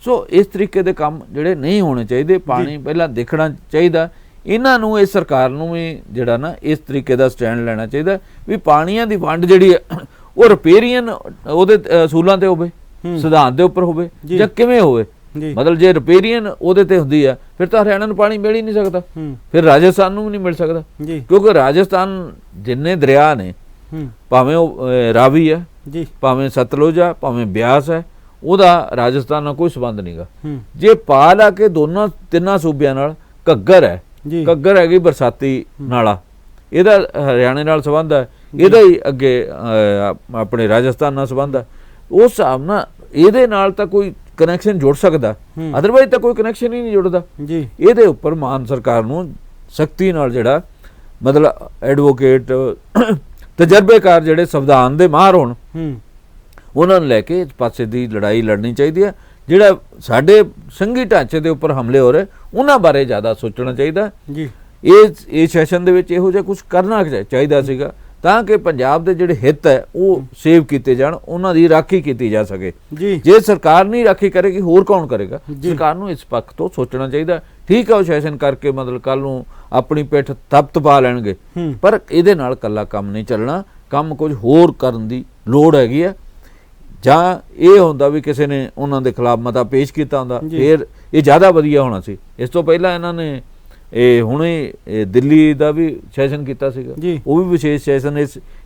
ਸੋ ਇਸ ਤਰੀਕੇ ਦੇ ਕੰਮ ਜਿਹੜੇ ਨਹੀਂ ਹੋਣੇ ਚਾਹੀਦੇ, ਪਾਣੀ ਪਹਿਲਾਂ ਦੇਖਣਾ ਚਾਹੀਦਾ। ਇਹਨਾਂ ਨੂੰ ਇਸ ਸਰਕਾਰ ਨੂੰ ਵੀ ਜਿਹੜਾ ਨਾ ਇਸ ਤਰੀਕੇ ਦਾ ਸਟੈਂਡ ਲੈਣਾ ਚਾਹੀਦਾ ਵੀ ਪਾਣੀਆਂ ਦੀ ਵੰਡ ਜਿਹੜੀ ਹੈ ਉਹ ਰਿਪੇਰੀਅਨ ਉਹਦੇ ਅਸੂਲਾਂ ਤੇ ਹੋਵੇ, ਸਿਧਾਂਤ ਦੇ ਉੱਪਰ ਹੋਵੇ ਜਾਂ ਕਿਵੇਂ ਹੋਵੇ। ਮਤਲਬ ਜੇ ਰਿਪੇਰੀਅਨ ਉਹਦੇ ਤੇ ਹੁੰਦੀ ਆ ਫਿਰ ਤਾਂ ਹਰਿਆਣਾ ਨੂੰ ਪਾਣੀ ਮਿਲ ਹੀ ਨਹੀਂ ਸਕਦਾ, ਫਿਰ ਰਾਜਸਥਾਨ ਨੂੰ ਵੀ ਨਹੀਂ ਮਿਲ ਸਕਦਾ, ਕਿਉਂਕਿ ਰਾਜਸਥਾਨ ਜਿੰਨੇ ਦਰਿਆ ਨੇ, ਭਾਵੇਂ ਉਹ ਰਾਵੀ ਆ, ਭਾਵੇਂ ਸਤਲੁਜ ਆ, ਭਾਵੇਂ ਬਿਆਸ ਹੈ, ਉਹਦਾ ਰਾਜਸਥਾਨ ਨਾਲ ਕੋਈ ਸੰਬੰਧ ਨਹੀਂਗਾ। ਜੇ ਪਾ ਲਾ ਕੇ ਦੋਨਾਂ ਤਿੰਨਾਂ ਸੂਬਿਆਂ ਨਾਲ ਘੱਗਰ ਹੈ, ਘੱਗਰ ਹੈਗੀ ਬਰਸਾਤੀ ਨਾਲਾ, ਇਹਦਾ ਹਰਿਆਣੇ ਨਾਲ ਸੰਬੰਧ ਹੈ, ਇਹਦਾ ਹੀ ਅੱਗੇ ਆਪਣੇ ਰਾਜਸਥਾਨ ਨਾਲ ਸੰਬੰਧ ਹੈ। ਉਸ ਹਿਸਾਬ ਨਾਲ ਇਹਦੇ ਨਾਲ ਤਾਂ ਕੋਈ ਕਨੈਕਸ਼ਨ ਜੁੜ ਸਕਦਾ, ਅਦਰਵਾਈਜ਼ ਤਾਂ ਕੋਈ ਕਨੈਕਸ਼ਨ ਹੀ ਨਹੀਂ ਜੁੜਦਾ। ਇਹਦੇ ਉੱਪਰ ਮਾਨ ਸਰਕਾਰ ਨੂੰ ਸਖਤੀ ਨਾਲ ਜਿਹੜਾ ਮਤਲਬ ਐਡਵੋਕੇਟ ਤਜਰਬੇਕਾਰ ਜਿਹੜੇ ਸੰਵਿਧਾਨ ਦੇ ਮਾਹਰ ਹੋਣ ਉਹਨਾਂ ਨੂੰ ਲੈ ਕੇ ਇਸ ਪਾਸੇ ਦੀ ਲੜਾਈ ਲੜਨੀ ਚਾਹੀਦੀ ਹੈ। ਜਿਹੜਾ ਸਾਡੇ ਸੰਘੀ ਢਾਂਚੇ ਦੇ ਉੱਪਰ ਹਮਲੇ ਹੋ ਰਹੇ ਉਹਨਾਂ ਬਾਰੇ ਜ਼ਿਆਦਾ ਸੋਚਣਾ ਚਾਹੀਦਾ। ਇਹ ਸੈਸ਼ਨ ਦੇ ਵਿੱਚ ਇਹੋ ਜਿਹਾ ਕੁਝ ਕਰਨਾ ਚਾਹੀਦਾ ਸੀਗਾ ਤਾਂ ਕਿ ਪੰਜਾਬ ਦੇ ਜਿਹੜੇ ਹਿੱਤ ਹੈ ਉਹ ਸੇਵ ਕੀਤੇ ਜਾਣ, ਉਹਨਾਂ ਦੀ ਰਾਖੀ ਕੀਤੀ ਜਾ ਸਕੇ। ਜੇ ਸਰਕਾਰ ਨਹੀਂ ਰਾਖੀ ਕਰੇਗੀ ਹੋਰ ਕੌਣ ਕਰੇਗਾ? ਸਰਕਾਰ ਨੂੰ ਇਸ ਪੱਖ ਤੋਂ ਸੋਚਣਾ ਚਾਹੀਦਾ। ਠੀਕ ਹੈ ਉਹ ਸੈਸ਼ਨ ਕਰਕੇ ਮਤਲਬ ਕੱਲ ਨੂੰ ਆਪਣੀ ਪਿੱਠ ਤਪਤ ਪਾ ਲੈਣਗੇ, ਪਰ ਇਹਦੇ ਨਾਲ ਕੱਲਾ ਕੰਮ ਨਹੀਂ ਚੱਲਣਾ, ਕੰਮ ਕੁਝ ਹੋਰ ਕਰਨ ਦੀ ਲੋੜ ਹੈਗੀ ਆ। ਜਾਂ ਇਹ ਹੁੰਦਾ ਵੀ ਕਿਸੇ ਨੇ ਉਹਨਾਂ ਦੇ ਖਿਲਾਫ ਮਤਾ ਪੇਸ਼ ਕੀਤਾ ਹੁੰਦਾ ਫਿਰ ਇਹ ਜ਼ਿਆਦਾ ਵਧੀਆ ਹੋਣਾ ਸੀ। ਇਸ ਤੋਂ ਪਹਿਲਾਂ ਇਹਨਾਂ ਨੇ ਇਹ ਹੁਣੇ ਦਿੱਲੀ ਦਾ ਵੀ ਸੈਸ਼ਨ ਕੀਤਾ ਸੀਗਾ, ਉਹ ਵੀ ਵਿਸ਼ੇਸ਼ ਸੈਸ਼ਨ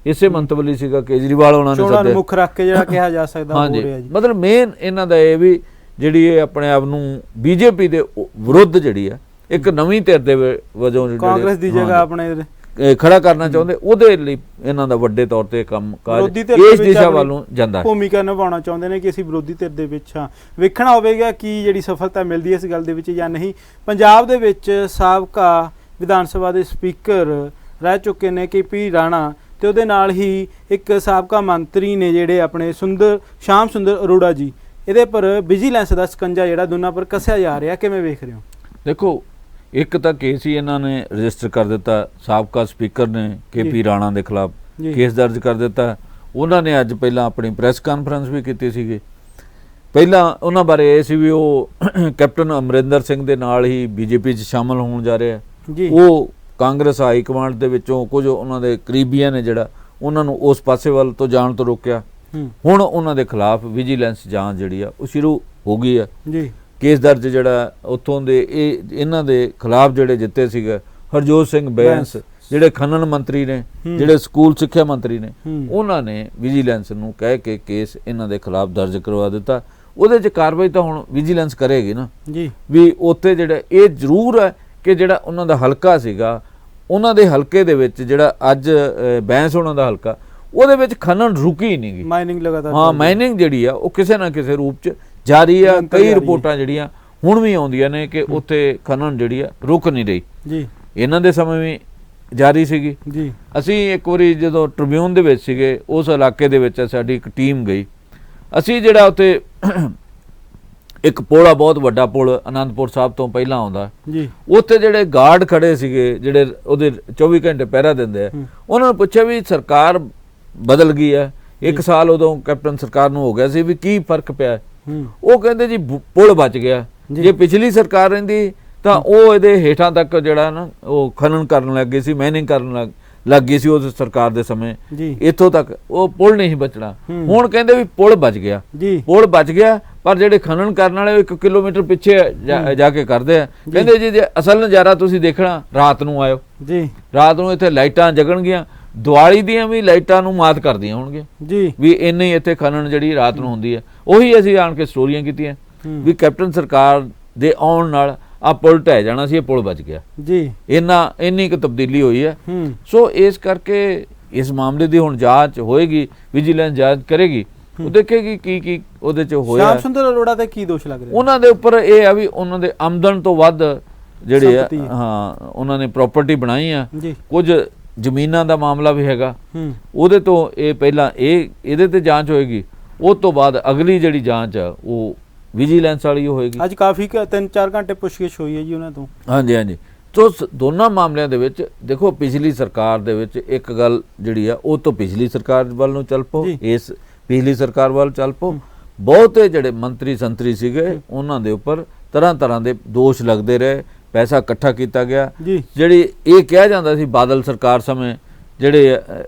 ਇਸੇ ਮੰਤਵ ਲਈ ਸੀਗਾ, ਕੇਜਰੀਵਾਲ ਉਹਨਾਂ ਨੇ ਸੱਦੇ ਮੁੱਖ ਰੱਖ ਕੇ ਜਿਹੜਾ ਕਿਹਾ ਜਾ ਸਕਦਾ ਹੋ ਰਿਹਾ ਜੀ। ਮਤਲਬ ਮੇਨ ਇਹਨਾਂ ਦਾ ਇਹ ਵੀ ਜਿਹੜੀ ਇਹ ਆਪਣੇ ਆਪ ਨੂੰ BJP ਦੇ ਵਿਰੁੱਧ ਜਿਹੜੀ ਆ ਇੱਕ ਨਵੀਂ ਧਿਰ ਦੇ ਵਜੋਂ ਕਾਂਗਰਸ ਦੀ ਜਗ੍ਹਾ ਆਪਣੇ ਖੜਾ ਕਰਨਾ ਚਾਹੁੰਦੇ, ਉਹਦੇ ਲਈ ਇਹਨਾਂ ਦਾ ਵੱਡੇ ਤੌਰ ਤੇ ਕੰਮ ਕਾਜ ਇਸ ਦਿਸ਼ਾ ਵੱਲ ਨੂੰ ਜਾਂਦਾ, ਭੂਮਿਕਾ ਨਿਭਾਉਣਾ ਚਾਹੁੰਦੇ ਨੇ ਕਿ ਅਸੀਂ ਵਿਰੋਧੀ ਧਿਰ ਦੇ ਵਿੱਚ ਹਾਂ। ਵੇਖਣਾ ਹੋਵੇਗਾ ਕਿ ਜਿਹੜੀ ਸਫਲਤਾ ਮਿਲਦੀ ਹੈ ਇਸ ਗੱਲ ਦੇ ਵਿੱਚ ਜਾਂ ਨਹੀਂ। ਪੰਜਾਬ ਦੇ ਵਿੱਚ ਸਾਬਕਾ ਵਿਧਾਨ ਸਭਾ ਦੇ ਸਪੀਕਰ ਰਹਿ ਚੁੱਕੇ ਨੇ KP ਰਾਣਾ ਤੇ ਉਹਦੇ ਨਾਲ ਹੀ ਇੱਕ ਸਾਬਕਾ ਮੰਤਰੀ ਨੇ ਜਿਹੜੇ ਆਪਣੇ ਸ਼ਾਮ ਸੁੰਦਰ ਅਰੋੜਾ ਜੀ, ਇਹਦੇ ਪਰ ਵਿਜੀਲੈਂਸ ਦਾ ਸਕੰਜਾ ਜਿਹੜਾ ਦੋਨਾਂ ਪਰ ਕੱਸਿਆ ਜਾ ਰਿਹਾ, ਕਿਵੇਂ ਵੇਖ ਰਹੇ ਹੋ? ਦੇਖੋ, ਇੱਕ ਤਾਂ ਕੇਸ ਹੀ ਇਹਨਾਂ ਨੇ ਰਜਿਸਟਰ ਕਰ ਦਿੱਤਾ, ਸਾਬਕਾ ਸਪੀਕਰ ਨੇ KP ਰਾਣਾ ਦੇ ਖਿਲਾਫ ਕੇਸ ਦਰਜ ਕਰ ਦਿੱਤਾ। ਉਹਨਾਂ ਨੇ ਅੱਜ ਪਹਿਲਾਂ ਆਪਣੀ ਪ੍ਰੈਸ ਕਾਨਫਰੰਸ ਵੀ ਕੀਤੀ ਸੀਗੀ। ਪਹਿਲਾਂ ਉਹਨਾਂ ਬਾਰੇ ਇਹ ਸੀ ਵੀ ਉਹ ਕੈਪਟਨ ਅਮਰਿੰਦਰ ਸਿੰਘ ਦੇ ਨਾਲ ਹੀ BJP 'ਚ ਸ਼ਾਮਲ ਹੋਣ ਜਾ ਰਿਹਾ, ਜੀ ਉਹ ਕਾਂਗਰਸ ਹਾਈ ਕਮਾਂਡ ਦੇ ਵਿੱਚੋਂ ਕੁਝ ਉਹਨਾਂ ਦੇ ਕਰੀਬੀਆਂ ਨੇ ਜਿਹੜਾ ਉਹਨਾਂ ਨੂੰ ਉਸ ਪਾਸੇ ਵੱਲ ਤੋਂ ਜਾਣ ਤੋਂ ਰੋਕਿਆ। ਹੁਣ ਉਹਨਾਂ ਦੇ ਖਿਲਾਫ ਵਿਜੀਲੈਂਸ ਜਾਂਚ ਜਿਹੜੀ ਆ ਉਹ ਸ਼ੁਰੂ ਹੋ ਗਈ ਆ ਜੀ। ਕੇਸ ਦਰਜ ਜਿਹੜਾ ਉੱਥੋਂ ਦੇ ਇਹਨਾਂ ਦੇ ਖਿਲਾਫ ਜਿਹੜੇ ਜਿੱਤੇ ਸੀਗੇ ਹਰਜੋਤ ਸਿੰਘ ਬੈਂਸ ਜਿਹੜੇ ਖਨਨ ਮੰਤਰੀ ਨੇ, ਜਿਹੜੇ ਸਕੂਲ ਸਿੱਖਿਆ ਮੰਤਰੀ ਨੇ, ਉਹਨਾਂ ਨੇ ਵਿਜੀਲੈਂਸ ਨੂੰ ਕਹਿ ਕੇ ਕੇਸ ਇਹਨਾਂ ਦੇ ਖਿਲਾਫ ਦਰਜ ਕਰਵਾ ਦਿੱਤਾ। ਉਹਦੇ 'ਚ ਕਾਰਵਾਈ ਤਾਂ ਹੁਣ ਵਿਜੀਲੈਂਸ ਕਰੇਗੀ ਨਾ ਜੀ ਵੀ ਉੱਥੇ ਜਿਹੜਾ ਇਹ ਜ਼ਰੂਰ ਹੈ ਕਿ ਜਿਹੜਾ ਉਹਨਾਂ ਦਾ ਹਲਕਾ ਸੀਗਾ, ਉਹਨਾਂ ਦੇ ਹਲਕੇ ਦੇ ਵਿੱਚ ਜਿਹੜਾ ਅੱਜ ਬੈਂਸ ਉਹਨਾਂ ਦਾ ਹਲਕਾ, ਉਹਦੇ ਵਿੱਚ ਖਨਨ ਰੁਕੀ ਨਹੀਂ ਗਈ, ਮਾਈਨਿੰਗ ਲਗਾਤਾਰ ਹਾਂ ਮਾਈਨਿੰਗ ਜਿਹੜੀ ਆ ਉਹ ਕਿਸੇ ਨਾ ਕਿਸੇ ਰੂਪ 'ਚ ਜਾਰੀ ਆ। ਕਈ ਰਿਪੋਰਟਾਂ ਜਿਹੜੀਆਂ ਹੁਣ ਵੀ ਆਉਂਦੀਆਂ ਨੇ ਕਿ ਉੱਥੇ ਖਨਨ ਜਿਹੜੀ ਆ ਰੁਕ ਨਹੀਂ ਰਹੀ ਜੀ, ਇਹਨਾਂ ਦੇ ਸਮੇਂ ਵੀ ਜਾਰੀ ਸੀਗੀ ਜੀ। ਅਸੀਂ ਇੱਕ ਵਾਰੀ ਜਦੋਂ ਟ੍ਰਿਬਿਊਨ ਦੇ ਵਿੱਚ ਸੀਗੇ ਉਸ ਇਲਾਕੇ ਦੇ ਵਿੱਚ ਸਾਡੀ ਇੱਕ ਟੀਮ ਗਈ। ਅਸੀਂ ਜਿਹੜਾ ਉੱਥੇ ਇੱਕ ਪੁਲ ਆ, ਬਹੁਤ ਵੱਡਾ ਪੁਲ ਅਨੰਦਪੁਰ ਸਾਹਿਬ ਤੋਂ ਪਹਿਲਾਂ ਆਉਂਦਾ ਜੀ, ਉੱਥੇ ਜਿਹੜੇ ਗਾਰਡ ਖੜੇ ਸੀਗੇ ਜਿਹੜੇ ਉਹਦੇ 24 ਘੰਟੇ ਪਹਿਰਾ ਦਿੰਦੇ ਆ, ਉਹਨਾਂ ਨੂੰ ਪੁੱਛਿਆ ਵੀ ਸਰਕਾਰ ਬਦਲ ਗਈ ਹੈ, 1 ਸਾਲ ਉਦੋਂ ਕੈਪਟਨ ਸਰਕਾਰ ਨੂੰ ਹੋ ਗਿਆ ਸੀ, ਵੀ ਕੀ ਫਰਕ ਪਿਆ? ਉਹ ਕਹਿੰਦੇ ਜੀ ਪੁਲ ਬਚ ਗਿਆ, ਜੇ ਪਿਛਲੀ ਸਰਕਾਰ ਰਹਿੰਦੀ ਤਾਂ ਉਹ ਇਹਦੇ ਹੇਠਾਂ ਤੱਕ ਜਿਹੜਾ ਨਾ ਉਹ ਖਨਨ ਕਰਨ ਲੱਗ ਗਏ ਸੀ, ਮਾਈਨਿੰਗ ਕਰਨ ਲੱਗ ਗਈ ਸੀ ਉਸ ਸਰਕਾਰ ਦੇ ਸਮੇਂ, ਇੱਥੋਂ ਤੱਕ ਉਹ ਪੁਲ ਨਹੀਂ ਬਚਣਾ। ਹੁਣ ਕਹਿੰਦੇ ਵੀ ਪੁਲ ਬਚ ਗਿਆ, ਪੁਲ ਬਚ ਗਿਆ, ਪਰ ਜਿਹੜੇ ਖਨਨ ਕਰਨ ਵਾਲੇ 1 ਕਿਲੋਮੀਟਰ ਪਿੱਛੇ ਜਾ ਕੇ ਕਰਦੇ ਆ। ਕਹਿੰਦੇ ਜੀ ਜੇ ਅਸਲ ਨਜ਼ਾਰਾ ਤੁਸੀਂ ਦੇਖਣਾ ਰਾਤ ਨੂੰ ਆਇਓ ਜੀ, ਰਾਤ ਨੂੰ ਇੱਥੇ ਲਾਈਟਾਂ ਜਗਣਗੀਆਂ, ਦੀਵਾਲੀ ਦੀਆਂ ਵੀ ਲਾਈਟਾਂ ਨੂੰ ਮਾਤ ਕਰਦੀਆਂ ਹੋਣਗੀਆਂ ਜੀ, ਵੀ ਇੰਨੀ ਇੱਥੇ ਖਨਨ ਜਿਹੜੀ ਰਾਤ ਨੂੰ ਹੁੰਦੀ ਹੈ। ਉਹੀ ਅਸੀਂ ਆਣ ਕੇ ਸਟੋਰੀਆਂ ਕੀਤੀਆਂ ਵੀ ਕੈਪਟਨ ਸਰਕਾਰ ਦੇ ਆਉਣ ਨਾਲ ਆ ਪੁਲ ਢਹਿ ਜਾਣਾ ਸੀ, ਇਹ ਪੁਲ ਬਚ ਗਿਆ ਜੀ, ਇੰਨੀ ਕੁ ਤਬਦੀਲੀ ਹੋਈ ਹੈ। ਸੋ ਇਸ ਕਰਕੇ ਇਸ ਮਾਮਲੇ ਦੀ ਹੁਣ ਜਾਂਚ ਹੋਏਗੀ, ਵਿਜੀਲੈਂਸ ਜਾਂਚ ਕਰੇਗੀ, ਉਹ ਦੇਖੇਗੀ ਕੀ ਉਹਦੇ ਚ ਹੋਇਆ। ਸ਼ਾਮ ਸੁੰਦਰ ਅਰੋੜਾ ਤੇ ਕੀ ਦੋਸ਼ ਲੱਗ ਰਿਹਾ ਉਹਨਾਂ ਦੇ ਉੱਪਰ? ਇਹ ਆ ਵੀ ਉਹਨਾਂ ਦੇ ਆਮਦਨ ਤੋਂ ਵੱਧ ਜਿਹੜੇ ਆ, ਹਾਂ ਉਹਨਾਂ ਨੇ ਪ੍ਰਾਪਰਟੀ ਬਣਾਈ ਆ, ਕੁਝ ਜ਼ਮੀਨਾਂ ਦਾ ਮਾਮਲਾ ਵੀ ਹੈਗਾ, ਉਹਦੇ ਤੋਂ ਇਹ ਪਹਿਲਾਂ ਇਹਦੇ ਤੇ ਜਾਂਚ ਹੋਏਗੀ, ਉਸ ਤੋਂ ਬਾਅਦ ਅਗਲੀ ਜਿਹੜੀ ਜਾਂਚ ਆ ਉਹ ਵਿਜੀਲੈਂਸ ਵਾਲੀ ਹੋਏਗੀ। ਅੱਜ ਕਾਫੀ 3-4 ਘੰਟੇ ਪੁੱਛਗਿੱਛ ਹੋਈ ਹੈ ਜੀ ਉਹਨਾਂ ਤੋਂ। ਹਾਂਜੀ। ਸੋ ਦੋਨਾਂ ਮਾਮਲਿਆਂ ਦੇ ਵਿੱਚ ਦੇਖੋ, ਪਿਛਲੀ ਸਰਕਾਰ ਦੇ ਵਿੱਚ ਇੱਕ ਗੱਲ ਜਿਹੜੀ ਆ ਉਹ ਤੋਂ ਪਿਛਲੀ ਸਰਕਾਰ ਵੱਲ ਨੂੰ ਚੱਲ ਪਓ, ਇਸ ਪਿਛਲੀ ਸਰਕਾਰ ਵੱਲ ਚੱਲ ਪਓ, ਬਹੁਤੇ ਜਿਹੜੇ ਮੰਤਰੀ ਸੰਤਰੀ ਸੀਗੇ ਉਹਨਾਂ ਦੇ ਉੱਪਰ ਤਰ੍ਹਾਂ ਦੇ ਦੋਸ਼ ਲੱਗਦੇ ਰਹੇ, ਪੈਸਾ ਇਕੱਠਾ ਕੀਤਾ ਗਿਆ। ਜਿਹੜੀ ਇਹ ਕਿਹਾ ਜਾਂਦਾ ਸੀ ਬਾਦਲ ਸਰਕਾਰ ਸਮੇਂ ਜਿਹੜੇ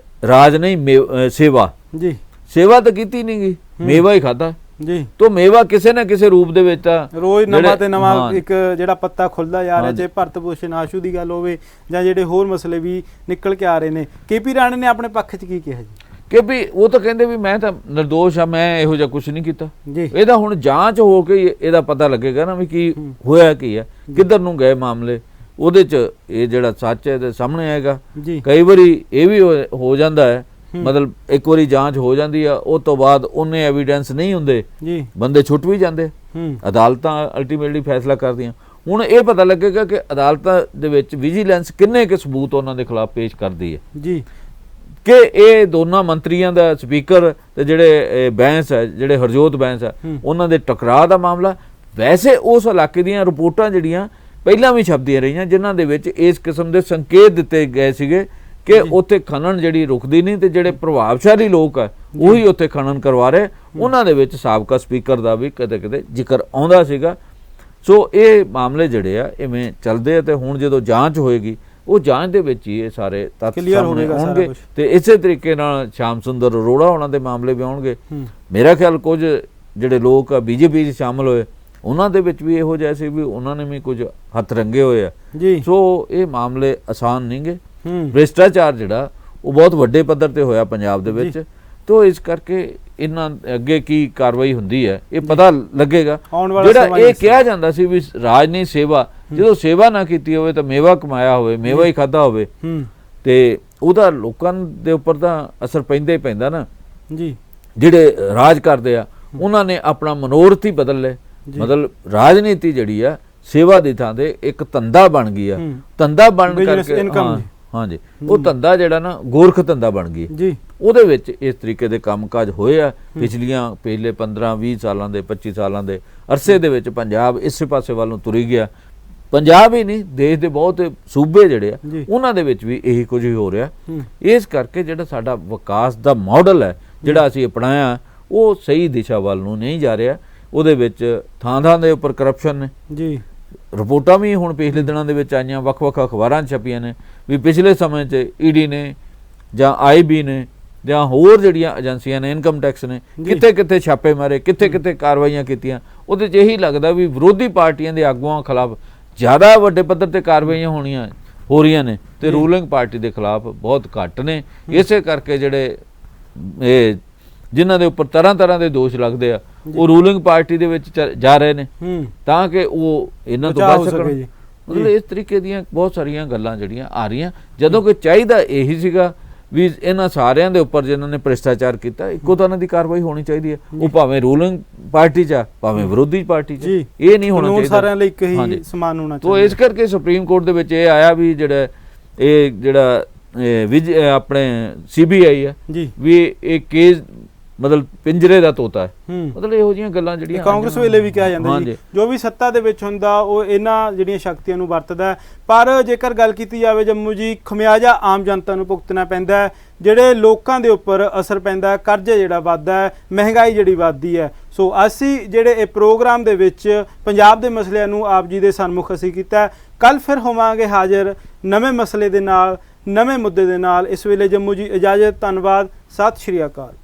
ਰਾਜ ਨਹੀਂ ਸੇਵਾ ਤਾਂ ਕੀਤੀ ਨਹੀਂ ਗਈ, ਮੇਵਾ ਹੀ ਖਾਧਾ ਜੀ। ਤੋਂ ਮੇਵਾ ਕਿਸੇ ਨਾ ਕਿਸੇ ਰੂਪ ਦੇ ਵਿੱਚ ਤਾਂ ਰੋਜ਼ ਨਵਾਂ ਤੇ ਨਵਾਂ ਇੱਕ ਜਿਹੜਾ ਪੱਤਾ ਖੁੱਲਦਾ ਜਾ ਰਿਹਾ, ਚਾਹੇ ਭਰਤ ਭੂਸ਼ਣ ਆਸ਼ੂ ਦੀ ਗੱਲ ਹੋਵੇ ਜਾਂ ਜਿਹੜੇ ਹੋਰ ਮਸਲੇ ਵੀ ਨਿਕਲ ਕੇ ਆ ਰਹੇ ਨੇ। KP ਰਾਣੇ ਨੇ ਆਪਣੇ ਪੱਖ 'ਚ ਕੀ ਕਿਹਾ ਜੀ? ਕਿ ਵੀ ਉਹ ਤਾਂ ਕਹਿੰਦੇ ਵੀ ਮੈਂ ਤਾਂ ਨਿਰਦੋਸ਼ ਆ, ਮੈਂ ਇਹੋ ਜਿਹਾ ਕੁਝ ਨਹੀਂ ਕੀਤਾ। ਇਹਦਾ ਹੁਣ ਜਾਂਚ ਹੋ ਕੇ ਇਹਦਾ ਪਤਾ ਲੱਗੇਗਾ ਨਾ ਵੀ ਕੀ ਹੋਇਆ, ਕੀ ਹੈ, ਕਿੱਧਰ ਨੂੰ ਗਏ ਮਾਮਲੇ, ਉਹਦੇ 'ਚ ਇਹ ਜਿਹੜਾ ਸੱਚ ਹੈ ਇਹਦੇ ਸਾਹਮਣੇ ਆਏਗਾ। ਕਈ ਵਾਰੀ ਇਹ ਵੀ ਹੋ ਜਾਂਦਾ ਹੈ, ਮਤਲਬ ਇੱਕ ਵਾਰੀ ਜਾਂਚ ਹੋ ਜਾਂਦੀ ਆ, ਉਸ ਤੋਂ ਬਾਅਦ ਉਹਨੇ ਐਵੀਡੈਂਸ ਨਹੀਂ ਹੁੰਦੇ, ਬੰਦੇ ਛੁੱਟ ਵੀ ਜਾਂਦੇ, ਅਦਾਲਤਾਂ ਅਲਟੀਮੇਟਲੀ ਫੈਸਲਾ ਕਰਦੀਆਂ। ਹੁਣ ਇਹ ਪਤਾ ਲੱਗੇਗਾ ਕਿ ਅਦਾਲਤਾਂ ਦੇ ਵਿੱਚ ਵਿਜੀਲੈਂਸ ਕਿੰਨੇ ਕੁ ਸਬੂਤ ਉਹਨਾਂ ਦੇ ਖਿਲਾਫ ਪੇਸ਼ ਕਰਦੀ ਹੈ ਜੀ, ਕਿ ਇਹ ਦੋਨਾਂ ਮੰਤਰੀਆਂ ਦਾ, ਸਪੀਕਰ ਤੇ ਜਿਹੜੇ ਬੈਂਸ ਹੈ, ਜਿਹੜੇ ਹਰਜੋਤ ਬੈਂਸ ਹੈ, ਉਹਨਾਂ ਦੇ ਟਕਰਾਅ ਦਾ ਮਾਮਲਾ। ਵੈਸੇ ਉਸ ਇਲਾਕੇ ਦੀਆਂ ਰਿਪੋਰਟਾਂ ਜਿਹੜੀਆਂ ਪਹਿਲਾਂ ਵੀ ਛਪਦੀਆਂ ਰਹੀਆਂ, ਜਿਨ੍ਹਾਂ ਦੇ ਵਿੱਚ ਇਸ ਕਿਸਮ ਦੇ ਸੰਕੇਤ ਦਿੱਤੇ ਗਏ ਸੀਗੇ ਕਿ ਉੱਥੇ ਖਨਨ ਜਿਹੜੀ ਰੁਕਦੀ ਨਹੀਂ, ਤੇ ਜਿਹੜੇ ਪ੍ਰਭਾਵਸ਼ਾਲੀ ਲੋਕ ਆ ਉਹੀ ਉੱਥੇ ਖਨਨ ਕਰਵਾ ਰਹੇ। ਉਹਨਾਂ ਦੇ ਵਿੱਚ ਸਾਬਕਾ ਸਪੀਕਰ ਦਾ ਵੀ ਕਦੇ ਜ਼ਿਕਰ ਆਉਂਦਾ ਸੀਗਾ। ਸੋ ਇਹ ਮਾਮਲੇ ਜਿਹੜੇ ਆ ਇਵੇਂ ਚੱਲਦੇ ਆ, ਤੇ ਹੁਣ ਜਦੋਂ ਜਾਂਚ ਹੋਏਗੀ ਉਹ ਜਾਂਚ ਦੇ ਵਿੱਚ ਹੀ ਇਹ ਸਾਰੇ ਤੱਥ ਸਾਹਮਣੇ ਆਉਣਗੇ, ਤੇ ਇਸੇ ਤਰੀਕੇ ਨਾਲ ਸ਼ਾਮ ਸੁੰਦਰ ਅਰੋੜਾ ਉਹਨਾਂ ਦੇ ਮਾਮਲੇ ਵੀ ਆਉਣਗੇ। ਮੇਰਾ ਖਿਆਲ ਕੁਝ ਜਿਹੜੇ ਲੋਕ ਆ BJP 'ਚ ਸ਼ਾਮਲ ਹੋਏ, ਉਹਨਾਂ ਦੇ ਵਿੱਚ ਵੀ ਇਹੋ ਜਿਹਾ ਸੀ ਵੀ ਉਹਨਾਂ ਨੇ ਵੀ ਕੁਝ ਹੱਥ ਰੰਗੇ ਹੋਏ ਆ। ਸੋ ਇਹ ਮਾਮਲੇ ਆਸਾਨ ਨਹੀਂਗੇ। ਭ੍ਰਿਸ਼ਟਾਚਾਰ ਜਿਹੜਾ ਉਹ ਬਹੁਤ ਵੱਡੇ ਪੱਧਰ ਤੇ ਹੋਇਆ ਪੰਜਾਬ ਦੇ ਵਿੱਚ, ਤੋ ਇਸ ਕਰਕੇ ਇਹਨਾਂ ਅੱਗੇ ਕੀ ਕਾਰਵਾਈ ਹੁੰਦੀ ਹੈ ਇਹ ਪਤਾ ਲੱਗੇਗਾ। ਜਿਹੜਾ ਇਹ ਕਿਹਾ ਜਾਂਦਾ ਸੀ ਵੀ ਰਾਜਨੀਤੀ ਸੇਵਾ, ਜਦੋਂ ਸੇਵਾ ਨਾ ਕੀਤੀ ਹੋਵੇ ਤਾਂ ਮੇਵਾ ਕਮਾਇਆ ਹੋਵੇ, ਮੇਵਾ ਹੀ ਖਾਧਾ ਹੋਵੇ, ਤੇ ਉਹਦਾ ਲੋਕਾਂ ਦੇ ਉੱਪਰ ਤਾਂ ਅਸਰ ਪੈਂਦਾ ਹੀ ਪੈਂਦਾ ਨਾ ਜੀ। ਜਿਹੜੇ ਰਾਜ ਕਰਦੇ ਆ ਉਹਨਾਂ ਨੇ ਆਪਣਾ ਮਨੋਰਥ ਹੀ ਬਦਲ ਲਏ, ਮਤਲਬ ਰਾਜਨੀਤੀ ਜਿਹੜੀ ਆ ਸੇਵਾ ਦੀ ਥਾਂ ਤੇ ਇੱਕ ਧੰਦਾ ਬਣ ਗਈ ਆ, ਧੰਦਾ ਬਣ ਕਰਕੇ ਹਾਂਜੀ ਉਹ ਧੰਦਾ ਜਿਹੜਾ ਨਾ ਗੋਰਖ ਧੰਦਾ ਬਣ ਗਈ ਜੀ। ਉਹਦੇ ਵਿੱਚ ਇਸ ਤਰੀਕੇ ਦੇ ਕੰਮਕਾਜ ਹੋਏ ਆ ਪਿਛਲੇ 15-20 ਸਾਲਾਂ ਦੇ 25 ਸਾਲਾਂ ਦੇ ਅਰਸੇ ਦੇ ਵਿੱਚ ਪੰਜਾਬ ਇਸੇ ਪਾਸੇ ਵੱਲ ਨੂੰ ਤੁਰੀ ਗਿਆ। ਪੰਜਾਬ ਹੀ ਨਹੀਂ, ਦੇਸ਼ ਦੇ ਬਹੁਤ ਸੂਬੇ ਜਿਹੜੇ ਆ ਉਹਨਾਂ ਦੇ ਵਿੱਚ ਵੀ ਇਹੀ ਕੁਝ ਹੀ ਹੋ ਰਿਹਾ। ਇਸ ਕਰਕੇ ਜਿਹੜਾ ਸਾਡਾ ਵਿਕਾਸ ਦਾ ਮਾਡਲ ਹੈ ਜਿਹੜਾ ਅਸੀਂ ਅਪਣਾਇਆ ਉਹ ਸਹੀ ਦਿਸ਼ਾ ਵੱਲ ਨੂੰ ਨਹੀਂ ਜਾ ਰਿਹਾ। ਉਹਦੇ ਵਿੱਚ ਥਾਂ ਦੇ ਉੱਪਰ ਕਰਪਸ਼ਨ ਨੇ ਜੀ, ਰਿਪੋਰਟਾਂ ਵੀ ਹੁਣ ਪਿਛਲੇ ਦਿਨਾਂ ਦੇ ਵਿੱਚ ਆਈਆਂ, ਵੱਖ-ਵੱਖ ਅਖਬਾਰਾਂ 'ਚ ਛਪੀਆਂ ਨੇ ਵੀ ਪਿਛਲੇ ਸਮੇਂ 'ਚ ਈਡੀ ਨੇ ਜਾਂ ਆਈਬੀ ਨੇ ਜਾਂ ਹੋਰ ਜਿਹੜੀਆਂ ਏਜੰਸੀਆਂ ਨੇ, ਇਨਕਮ ਟੈਕਸ ਨੇ, ਕਿੱਥੇ ਛਾਪੇ ਮਾਰੇ, ਕਿੱਥੇ ਕਾਰਵਾਈਆਂ ਕੀਤੀਆਂ। ਉਹਦੇ 'ਚ ਇਹੀ ਲੱਗਦਾ ਵੀ ਵਿਰੋਧੀ ਪਾਰਟੀਆਂ ਦੇ ਆਗੂਆਂ ਖਿਲਾਫ ਜ਼ਿਆਦਾ ਵੱਡੇ ਪੱਧਰ ਤੇ ਕਾਰਵਾਈਆਂ ਹੋ ਰਹੀਆਂ ਨੇ ਤੇ ਰੂਲਿੰਗ ਪਾਰਟੀ ਦੇ ਖਿਲਾਫ ਬਹੁਤ ਘੱਟ ਨੇ। ਇਸੇ ਕਰਕੇ ਜਿਹੜੇ ਇਹ ਜਿਨ੍ਹਾਂ ਦੇ ਉੱਪਰ ਤਰ੍ਹਾਂ ਦੇ ਦੋਸ਼ ਲੱਗਦੇ ਆ ਉਹ ਰੂਲਿੰਗ ਪਾਰਟੀ ਦੇ ਵਿੱਚ ਜਾ ਰਹੇ ਨੇ ਤਾਂ ਕਿ ਉਹ ਇਹਨਾਂ ਤੋਂ ਬਚ ਸਕਣ। ਮਤਲਬ ਇਸ ਤਰੀਕੇ ਦੀਆਂ ਬਹੁਤ ਸਾਰੀਆਂ ਗੱਲਾਂ ਜਿਹੜੀਆਂ ਆ ਰਹੀਆਂ, ਜਦੋਂ ਕਿ ਚਾਹੀਦਾ ਇਹੀ ਸੀਗਾ ਵੀ ਇਹਨਾਂ ਸਾਰਿਆਂ ਦੇ ਉੱਪਰ ਜਿਨ੍ਹਾਂ ਨੇ ਭ੍ਰਿਸ਼ਟਾਚਾਰ ਕੀਤਾ ਇੱਕੋ ਤਰ੍ਹਾਂ ਦੀ ਕਾਰਵਾਈ ਹੋਣੀ ਚਾਹੀਦੀ ਹੈ। ਉਹ ਭਾਵੇਂ ਰੂਲਿੰਗ ਪਾਰਟੀ 'ਚ ਆ ਭਾਵੇਂ ਵਿਰੋਧੀ ਪਾਰਟੀ 'ਚ, ਇਹ ਨਹੀਂ ਹੋਣਾ ਚਾਹੀਦਾ, ਸਾਰਿਆਂ ਲਈ ਇੱਕ ਹੀ ਸਮਾਨ ਹੋਣਾ ਚਾਹੀਦਾ। ਤੋ ਇਸ ਕਰਕੇ ਸੁਪਰੀਮ ਕੋਰਟ ਦੇ ਵਿੱਚ ਇਹ ਆਇਆ ਵੀ ਜਿਹੜਾ ਆਪਣੇ CBI ਹੈ ਵੀ ਇਹ ਕੇਸ ਮਤਲਬ ਪਿੰਜਰੇ ਦਾ ਤੋਤਾ ਹੈ। ਮਤਲਬ ਇਹੋ ਜਿਹੀਆਂ ਗੱਲਾਂ ਜਿਹੜੀਆਂ ਕਾਂਗਰਸ ਵੇਲੇ ਵੀ ਕਿਹਾ ਜਾਂਦਾ ਜੀ, ਜੋ ਵੀ ਸੱਤਾ ਦੇ ਵਿੱਚ ਹੁੰਦਾ ਉਹ ਇਹਨਾਂ ਜਿਹੜੀਆਂ ਸ਼ਕਤੀਆਂ ਨੂੰ ਵਰਤਦਾ। ਪਰ ਜੇਕਰ ਗੱਲ ਕੀਤੀ ਜਾਵੇ ਜੰਮੂ ਜੀ, ਖਮਿਆਜਾ ਆਮ ਜਨਤਾ ਨੂੰ ਭੁਗਤਣਾ ਪੈਂਦਾ, ਜਿਹੜੇ ਲੋਕਾਂ ਦੇ ਉੱਪਰ ਅਸਰ ਪੈਂਦਾ, ਕਰਜ਼ਾ ਜਿਹੜਾ ਵੱਧਦਾ ਹੈ, ਮਹਿੰਗਾਈ ਜਿਹੜੀ ਵੱਧਦੀ ਹੈ। ਸੋ ਅਸੀਂ ਜਿਹੜੇ ਇਹ ਪ੍ਰੋਗਰਾਮ ਦੇ ਵਿੱਚ ਪੰਜਾਬ ਦੇ ਮਸਲਿਆਂ ਨੂੰ ਆਪ ਜੀ ਦੇ ਸਨਮੁਖ ਅਸੀਂ ਕੀਤਾ। ਕੱਲ ਫਿਰ ਹੋਵਾਂਗੇ ਹਾਜ਼ਰ ਨਵੇਂ ਮਸਲੇ ਦੇ ਨਾਲ, ਨਵੇਂ ਮੁੱਦੇ ਦੇ ਨਾਲ। ਇਸ ਵੇਲੇ ਜੰਮੂ ਜੀ ਇਜਾਜ਼ਤ, ਧੰਨਵਾਦ, ਸਤਿ ਸ਼੍ਰੀ ਅਕਾਲ।